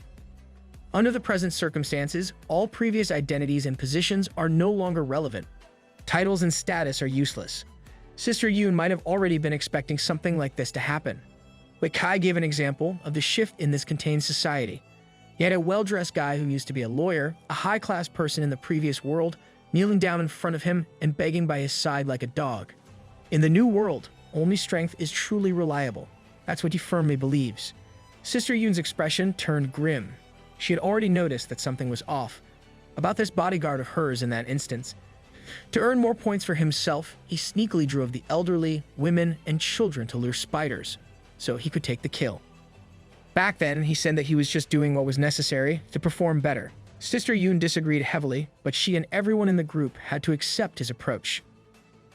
Under the present circumstances, all previous identities and positions are no longer relevant. Titles and status are useless. Sister Yoon might have already been expecting something like this to happen. Wei Kai gave an example of the shift in this contained society. He had a well-dressed guy who used to be a lawyer, a high-class person in the previous world, kneeling down in front of him and begging by his side like a dog. In the new world, only strength is truly reliable. That's what he firmly believes. Sister Yoon's expression turned grim. She had already noticed that something was off about this bodyguard of hers in that instance. To earn more points for himself, he sneakily drove the elderly, women, and children to lure spiders, so he could take the kill. Back then, he said that he was just doing what was necessary to perform better. Sister Yoon disagreed heavily, but she and everyone in the group had to accept his approach.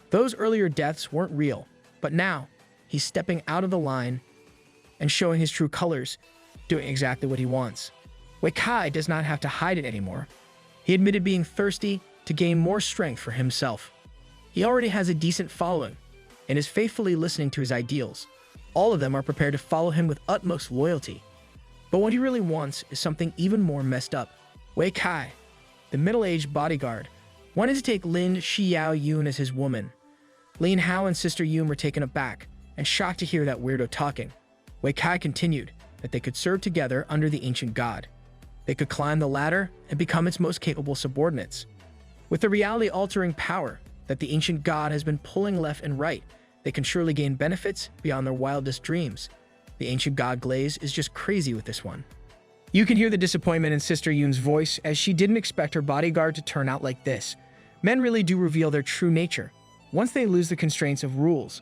Those earlier deaths weren't real, but now, he's stepping out of the line and showing his true colors, doing exactly what he wants. Wei Kai does not have to hide it anymore. He admitted being thirsty to gain more strength for himself. He already has a decent following and is faithfully listening to his ideals. All of them are prepared to follow him with utmost loyalty. But what he really wants is something even more messed up. Wei Kai, the middle-aged bodyguard, wanted to take Lin Xiaoyun as his woman. Lin Hao and Sister Yoon were taken aback and shocked to hear that weirdo talking. Wei Kai continued that they could serve together under the ancient god. They could climb the ladder and become its most capable subordinates. With the reality-altering power that the ancient god has been pulling left and right, they can surely gain benefits beyond their wildest dreams. The ancient god Glaze is just crazy with this one. You can hear the disappointment in Sister Yoon's voice, as she didn't expect her bodyguard to turn out like this. Men really do reveal their true nature once they lose the constraints of rules.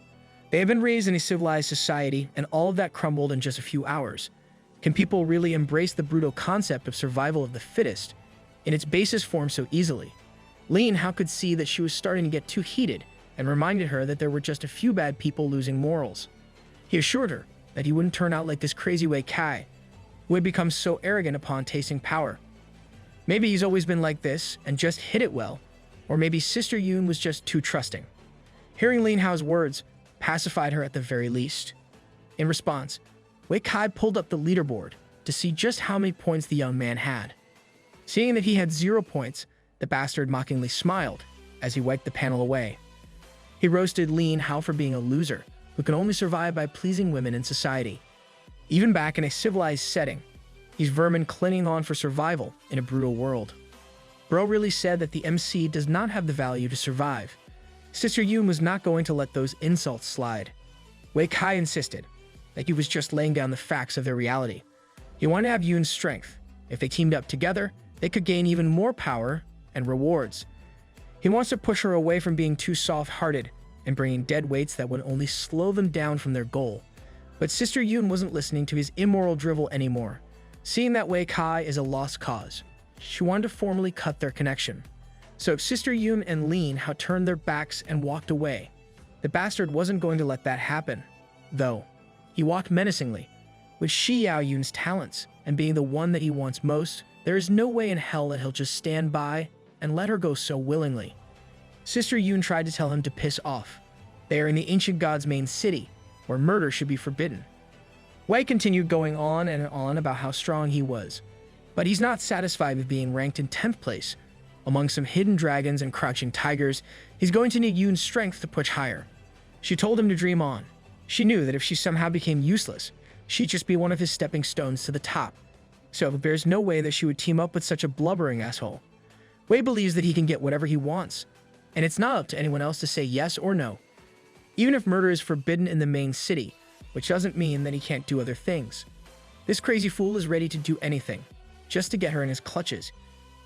They have been raised in a civilized society, and all of that crumbled in just a few hours. Can people really embrace the brutal concept of survival of the fittest in its basest form so easily? Lin Hao could see that she was starting to get too heated and reminded her that there were just a few bad people losing morals. He assured her that he wouldn't turn out like this crazy Wei Kai, who had become so arrogant upon tasting power. Maybe he's always been like this and just hid it well, or maybe Sister Yoon was just too trusting. Hearing Lin Hao's words pacified her at the very least. In response, Wei Kai pulled up the leaderboard to see just how many points the young man had. Seeing that he had 0 points, the bastard mockingly smiled as he wiped the panel away. He roasted Lin Hao for being a loser who can only survive by pleasing women in society. Even back in a civilized setting, he's vermin clinging on for survival in a brutal world. Bro really said that the MC does not have the value to survive. Sister Yoon was not going to let those insults slide. Wei Kai insisted that he was just laying down the facts of their reality. He wanted to have Yoon's strength. If they teamed up together, they could gain even more power and rewards. He wants to push her away from being too soft-hearted and bringing dead weights that would only slow them down from their goal. But Sister Yoon wasn't listening to his immoral drivel anymore. Seeing that Wei Kai is a lost cause, she wanted to formally cut their connection. So if Sister Yoon and Lin Hao turned their backs and walked away, the bastard wasn't going to let that happen. Though, he walked menacingly. With Xiao Yun's talents and being the one that he wants most, there is no way in hell that he'll just stand by and let her go so willingly. Sister Yoon tried to tell him to piss off. They are in the ancient god's main city, where murder should be forbidden. Wei continued going on and on about how strong he was, but he's not satisfied with being ranked in 10th place. Among some hidden dragons and crouching tigers, he's going to need Yoon's strength to push higher. She told him to dream on. She knew that if she somehow became useless, she'd just be one of his stepping stones to the top. So there's no way that she would team up with such a blubbering asshole. Wei believes that he can get whatever he wants, and it's not up to anyone else to say yes or no. Even if murder is forbidden in the main city, which doesn't mean that he can't do other things. This crazy fool is ready to do anything, just to get her in his clutches.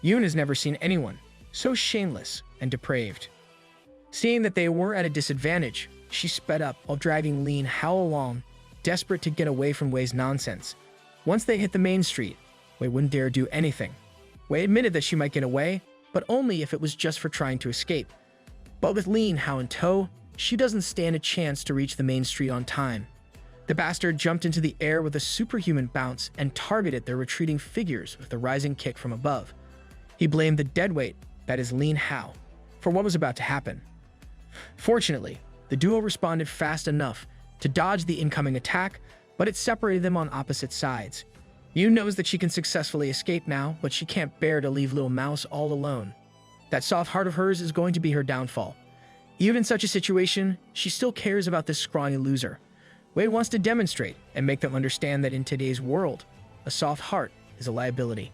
Yoon has never seen anyone so shameless and depraved. Seeing that they were at a disadvantage, she sped up while dragging Lin Hao along, desperate to get away from Wei's nonsense. Once they hit the main street, Wei wouldn't dare do anything. Wei admitted that she might get away, but only if it was just for trying to escape. But with Lin Hao in tow, she doesn't stand a chance to reach the main street on time. The bastard jumped into the air with a superhuman bounce and targeted their retreating figures with a rising kick from above. He blamed the deadweight, that is Lin Hao, for what was about to happen. Fortunately, the duo responded fast enough to dodge the incoming attack, but it separated them on opposite sides. Yoon knows that she can successfully escape now, but she can't bear to leave Little Mouse all alone. That soft heart of hers is going to be her downfall. Even in such a situation, she still cares about this scrawny loser. Wei wants to demonstrate and make them understand that in today's world, a soft heart is a liability.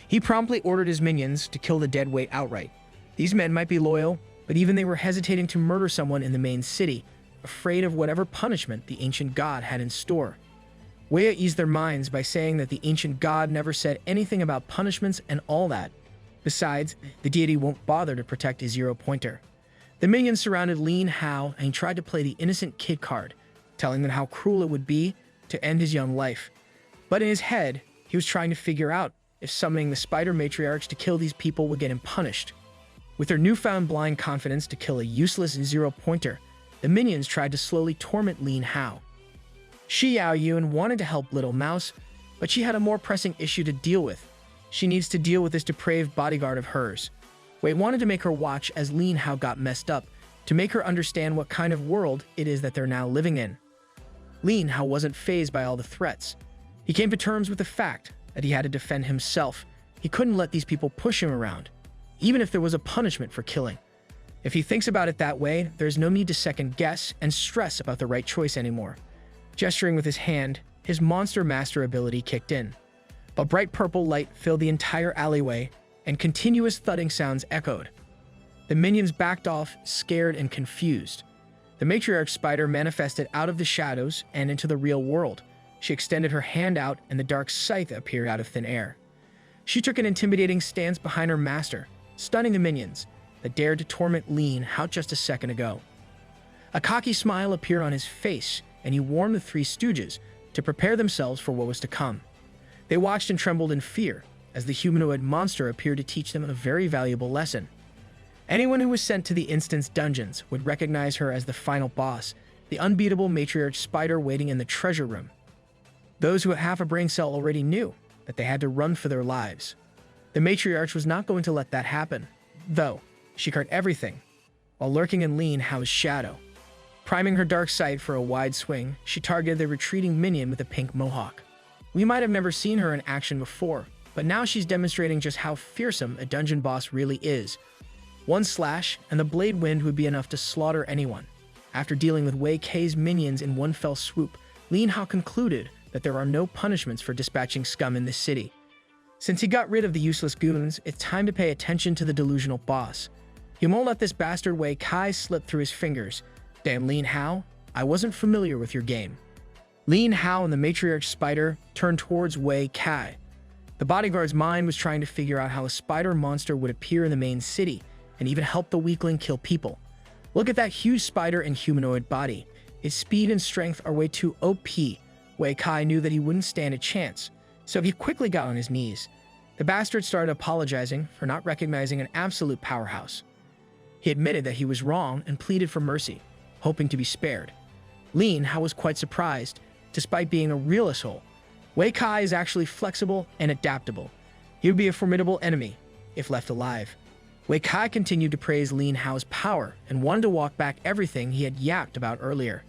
He promptly ordered his minions to kill the deadweight outright. These men might be loyal, but even they were hesitating to murder someone in the main city, afraid of whatever punishment the ancient god had in store. Wei eased their minds by saying that the ancient god never said anything about punishments and all that. Besides, the deity won't bother to protect his 0-pointer. The minions surrounded Lin Hao and he tried to play the innocent kid card, telling them how cruel it would be to end his young life. But in his head, he was trying to figure out if summoning the spider matriarchs to kill these people would get him punished. With their newfound blind confidence to kill a useless 0-pointer, the minions tried to slowly torment Lin Hao. Xiao Yun wanted to help Little Mouse, but she had a more pressing issue to deal with. She needs to deal with this depraved bodyguard of hers. Wei wanted to make her watch as Lin Hao got messed up, to make her understand what kind of world it is that they're now living in. Lin Hao wasn't fazed by all the threats. He came to terms with the fact that he had to defend himself. He couldn't let these people push him around, even if there was a punishment for killing. If he thinks about it that way, there's no need to second guess and stress about the right choice anymore. Gesturing with his hand, his monster master ability kicked in. A bright purple light filled the entire alleyway, and continuous thudding sounds echoed. The minions backed off, scared and confused. The matriarch spider manifested out of the shadows and into the real world. She extended her hand out, and the dark scythe appeared out of thin air. She took an intimidating stance behind her master, stunning the minions that dared to torment Lin Hao just a second ago. A cocky smile appeared on his face, and he warned the three stooges to prepare themselves for what was to come. They watched and trembled in fear, as the humanoid monster appeared to teach them a very valuable lesson. Anyone who was sent to the instance dungeons would recognize her as the final boss, the unbeatable matriarch spider waiting in the treasure room. Those who had half a brain cell already knew that they had to run for their lives. The matriarch was not going to let that happen, though she caught everything while lurking in Lin Hao's shadow. Priming her dark sight for a wide swing, she targeted the retreating minion with a pink mohawk. We might have never seen her in action before, but now she's demonstrating just how fearsome a dungeon boss really is. One slash, and the blade wind would be enough to slaughter anyone. After dealing with Wei Kei's minions in one fell swoop, Lin Hao concluded that there are no punishments for dispatching scum in this city. Since he got rid of the useless goons, it's time to pay attention to the delusional boss. He won't let this bastard Wei Kai slip through his fingers. Damn Lin Hao, I wasn't familiar with your game. Lin Hao and the matriarch spider turned towards Wei Kai. The bodyguard's mind was trying to figure out how a spider monster would appear in the main city and even help the weakling kill people. Look at that huge spider and humanoid body. Its speed and strength are way too OP. Wei Kai knew that he wouldn't stand a chance, so he quickly got on his knees. The bastard started apologizing for not recognizing an absolute powerhouse. He admitted that he was wrong and pleaded for mercy, hoping to be spared. Lin Hao was quite surprised. Despite being a real asshole, Wei Kai is actually flexible and adaptable. He would be a formidable enemy if left alive. Wei Kai continued to praise Lin Hao's power and wanted to walk back everything he had yapped about earlier.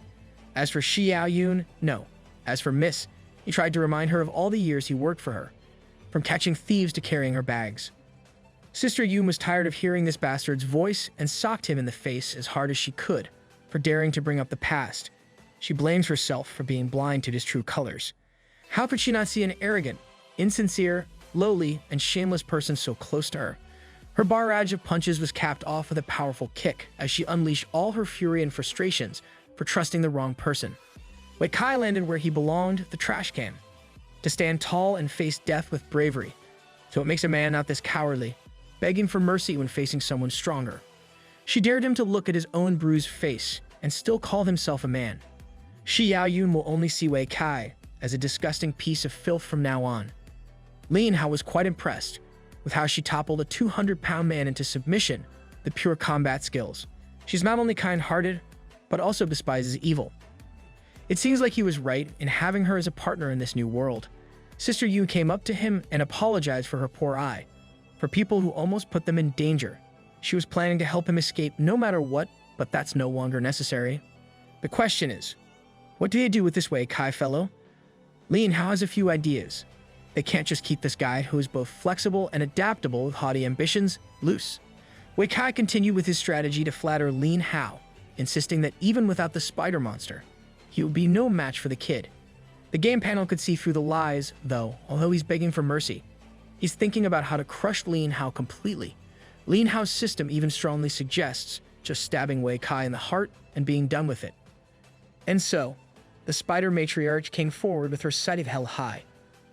As for Xiao Yun, no. As for Miss, he tried to remind her of all the years he worked for her, from catching thieves to carrying her bags. Sister Yun was tired of hearing this bastard's voice and socked him in the face as hard as she could for daring to bring up the past. She blames herself for being blind to his true colors. How could she not see an arrogant, insincere, lowly, and shameless person so close to her? Her barrage of punches was capped off with a powerful kick as she unleashed all her fury and frustrations for trusting the wrong person. Wei Kai landed where he belonged, the trash can. To stand tall and face death with bravery. So it makes a man not this cowardly, begging for mercy when facing someone stronger. She dared him to look at his own bruised face and still call himself a man. Xiao Yun will only see Wei Kai as a disgusting piece of filth from now on. Lin Hao was quite impressed with how she toppled a 200-pound man into submission, the pure combat skills. She's not only kind-hearted, but also despises evil. It seems like he was right in having her as a partner in this new world. Sister Yun came up to him and apologized for her poor eye, for people who almost put them in danger. She was planning to help him escape no matter what, but that's no longer necessary. The question is, what do they do with this Wei Kai fellow? Lin Hao has a few ideas. They can't just keep this guy, who is both flexible and adaptable with haughty ambitions, loose. Wei Kai continued with his strategy to flatter Lin Hao, insisting that even without the spider monster, he would be no match for the kid. The game panel could see through the lies, though, although he's begging for mercy. He's thinking about how to crush Lin Hao completely. Lin Hao's system even strongly suggests just stabbing Wei Kai in the heart and being done with it. And so, the spider matriarch came forward with her sight held high,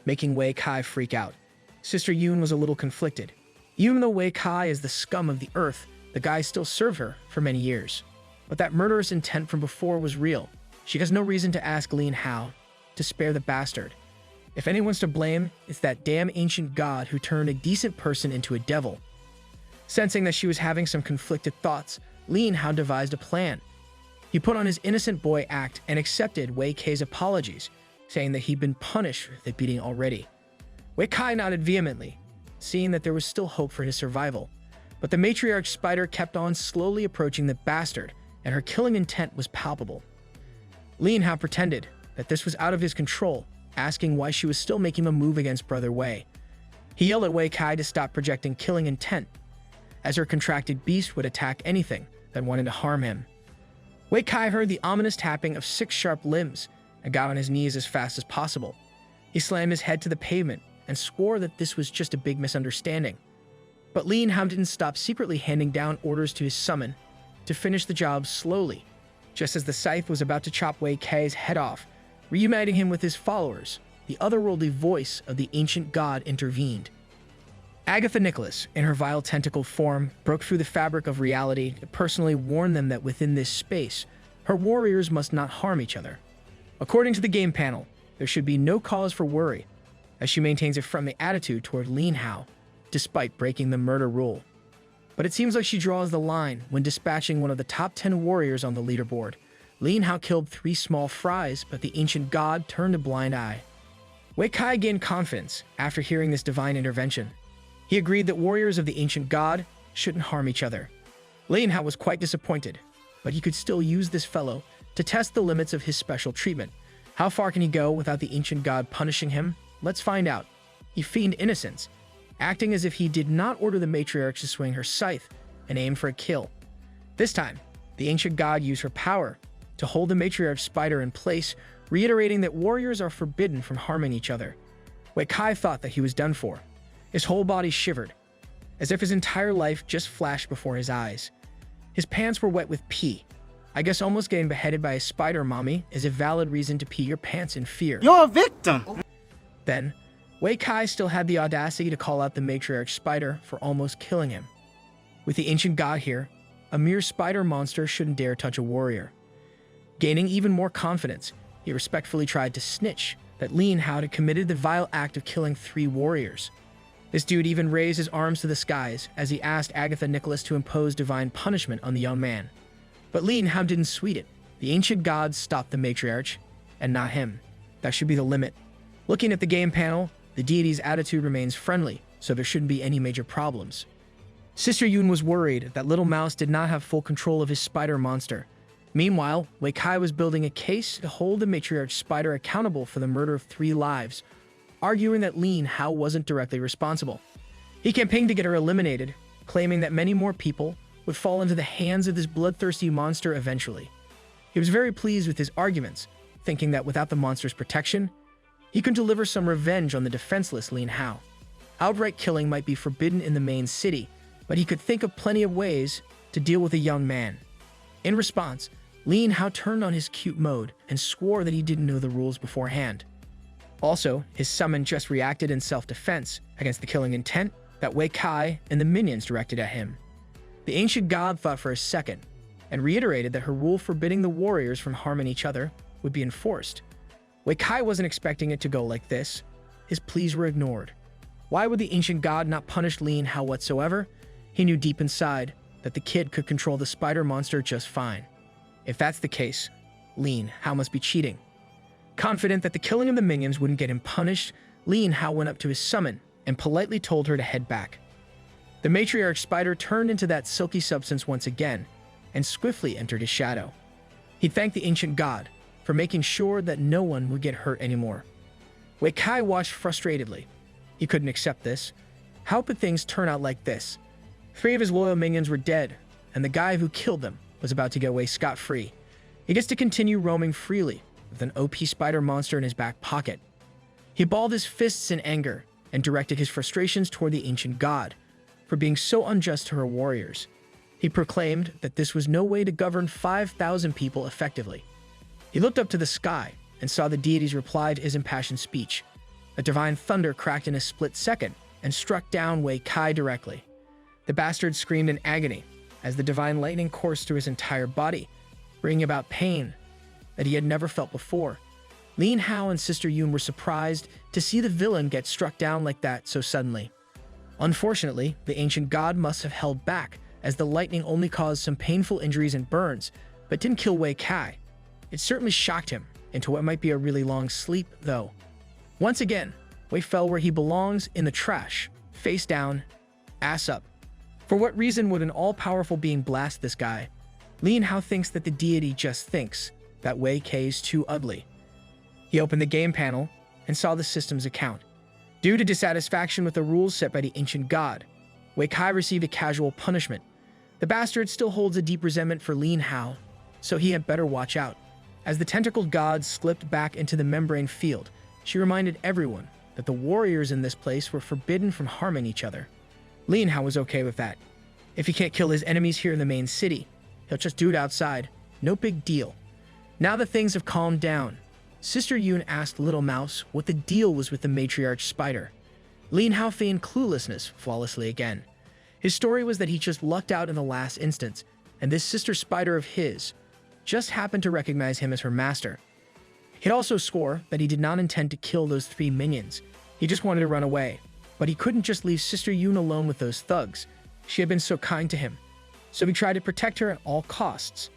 making Wei Kai freak out. Sister Yun was a little conflicted. Even though Wei Kai is the scum of the earth, the guy still served her for many years. But that murderous intent from before was real. She has no reason to ask Lin Hao to spare the bastard. If anyone's to blame, it's that damn ancient god who turned a decent person into a devil. Sensing that she was having some conflicted thoughts, Lin Hao devised a plan. He put on his innocent boy act and accepted Wei Kei's apologies, saying that he'd been punished for the beating already. Wei Kai nodded vehemently, seeing that there was still hope for his survival. But the matriarch spider kept on slowly approaching the bastard, and her killing intent was palpable. Lin Hao pretended that this was out of his control, asking why she was still making a move against Brother Wei. He yelled at Wei Kai to stop projecting killing intent, as her contracted beast would attack anything that wanted to harm him. Wei Kai heard the ominous tapping of 6 sharp limbs and got on his knees as fast as possible. He slammed his head to the pavement and swore that this was just a big misunderstanding. But Lin Hao didn't stop secretly handing down orders to his summon to finish the job slowly. Just as the scythe was about to chop Wei Kai's head off, reuniting him with his followers, the otherworldly voice of the ancient god intervened. Agatha Nicholas, in her vile tentacle form, broke through the fabric of reality to personally warn them that within this space, her warriors must not harm each other. According to the game panel, there should be no cause for worry, as she maintains a friendly attitude toward Lin Hao, despite breaking the murder rule. But it seems like she draws the line when dispatching one of the top 10 warriors on the leaderboard. Lin Hao killed 3 small fries, but the ancient god turned a blind eye. Wei Kai gained confidence after hearing this divine intervention. He agreed that warriors of the ancient god shouldn't harm each other. Lin Hao was quite disappointed, but he could still use this fellow to test the limits of his special treatment. How far can he go without the ancient god punishing him? Let's find out. He feigned innocence, acting as if he did not order the matriarch to swing her scythe and aim for a kill. This time, the ancient god used her power to hold the matriarch's spider in place, reiterating that warriors are forbidden from harming each other. Wei Kai thought that he was done for. His whole body shivered, as if his entire life just flashed before his eyes. His pants were wet with pee. I guess almost getting beheaded by a spider mommy is a valid reason to pee your pants in fear. You're a victim! Then, Wei Kai still had the audacity to call out the matriarch spider for almost killing him. With the ancient god here, a mere spider monster shouldn't dare touch a warrior. Gaining even more confidence, he respectfully tried to snitch that Lin Hao had committed the vile act of killing 3 warriors. This dude even raised his arms to the skies as he asked Agatha Nicholas to impose divine punishment on the young man. But Lin Hao didn't sweet it. The ancient god stopped the matriarch, and not him. That should be the limit. Looking at the game panel, the deity's attitude remains friendly, so there shouldn't be any major problems. Sister Yun was worried that Little Mouse did not have full control of his spider monster. Meanwhile, Wei Kai was building a case to hold the matriarch spider accountable for the murder of 3 lives, arguing that Lin Hao wasn't directly responsible. He campaigned to get her eliminated, claiming that many more people would fall into the hands of this bloodthirsty monster eventually. He was very pleased with his arguments, thinking that without the monster's protection, he could deliver some revenge on the defenseless Lin Hao. Outright killing might be forbidden in the main city, but he could think of plenty of ways to deal with a young man. In response, Lin Hao turned on his cute mode and swore that he didn't know the rules beforehand. Also, his summon just reacted in self-defense against the killing intent that Wei Kai and the minions directed at him. The ancient god thought for a second and reiterated that her rule forbidding the warriors from harming each other would be enforced. Wei Kai wasn't expecting it to go like this. His pleas were ignored. Why would the ancient god not punish Lin Hao whatsoever? He knew deep inside that the kid could control the spider monster just fine. If that's the case, Lin Hao must be cheating. Confident that the killing of the minions wouldn't get him punished, Lin Hao went up to his summon and politely told her to head back. The matriarch spider turned into that silky substance once again and swiftly entered his shadow. He thanked the ancient god for making sure that no one would get hurt anymore. Wei Kai watched frustratedly. He couldn't accept this. How could things turn out like this? 3 of his loyal minions were dead, and the guy who killed them was about to get away scot-free. He gets to continue roaming freely with an OP spider monster in his back pocket. He balled his fists in anger and directed his frustrations toward the ancient god for being so unjust to her warriors. He proclaimed that this was no way to govern 5,000 people effectively. He looked up to the sky and saw the deity's reply to his impassioned speech. A divine thunder cracked in a split second and struck down Wei Kai directly. The bastard screamed in agony as the divine lightning coursed through his entire body, bringing about pain that he had never felt before. Lin Hao and Sister Yun were surprised to see the villain get struck down like that so suddenly. Unfortunately, the ancient god must have held back, as the lightning only caused some painful injuries and burns, but didn't kill Wei Kai. It certainly shocked him into what might be a really long sleep, though. Once again, Wei fell where he belongs, in the trash, face down, ass up. For what reason would an all-powerful being blast this guy? Lin Hao thinks that the deity just thinks that Wei Kai is too ugly. He opened the game panel and saw the system's account. Due to dissatisfaction with the rules set by the ancient god, Wei Kai received a casual punishment. The bastard still holds a deep resentment for Lin Hao, so he had better watch out. As the tentacled god slipped back into the membrane field, she reminded everyone that the warriors in this place were forbidden from harming each other. Lin Hao was okay with that. If he can't kill his enemies here in the main city, he'll just do it outside. No big deal. Now that things have calmed down, Sister Yoon asked Little Mouse what the deal was with the matriarch spider. Lin Hao feigned cluelessness flawlessly again. His story was that he just lucked out in the last instance, and this sister spider of his just happened to recognize him as her master. He'd also swore that he did not intend to kill those 3 minions. He just wanted to run away. But he couldn't just leave Sister Yoon alone with those thugs. She had been so kind to him. So he tried to protect her at all costs.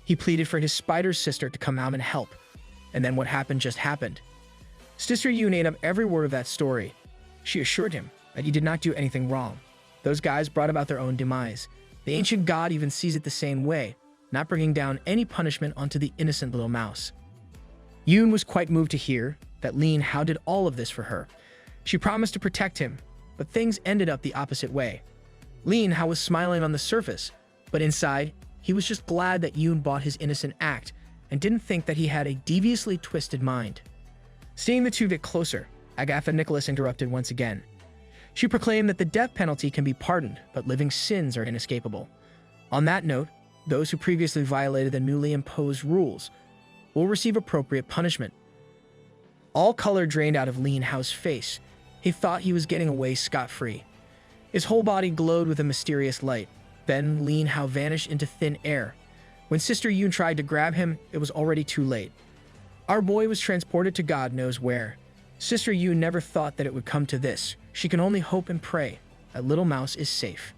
He pleaded for his spider sister to come out and help. And then what happened just happened. Sister Yoon ate up every word of that story. She assured him that he did not do anything wrong. Those guys brought about their own demise. The ancient god even sees it the same way, not bringing down any punishment onto the innocent little mouse. Yoon was quite moved to hear that Lin Hao did all of this for her. She promised to protect him, but things ended up the opposite way. Lin Hao was smiling on the surface, but inside, he was just glad that Yoon bought his innocent act and didn't think that he had a deviously twisted mind. Seeing the two get closer, Agatha Nicholas interrupted once again. She proclaimed that the death penalty can be pardoned, but living sins are inescapable. On that note, those who previously violated the newly imposed rules will receive appropriate punishment. All color drained out of Lin Hao's face. He thought he was getting away scot-free. His whole body glowed with a mysterious light. Then Lin Hao vanished into thin air. When Sister Yoon tried to grab him, it was already too late. Our boy was transported to God knows where. Sister Yoon never thought that it would come to this. She can only hope and pray that Little Mouse is safe.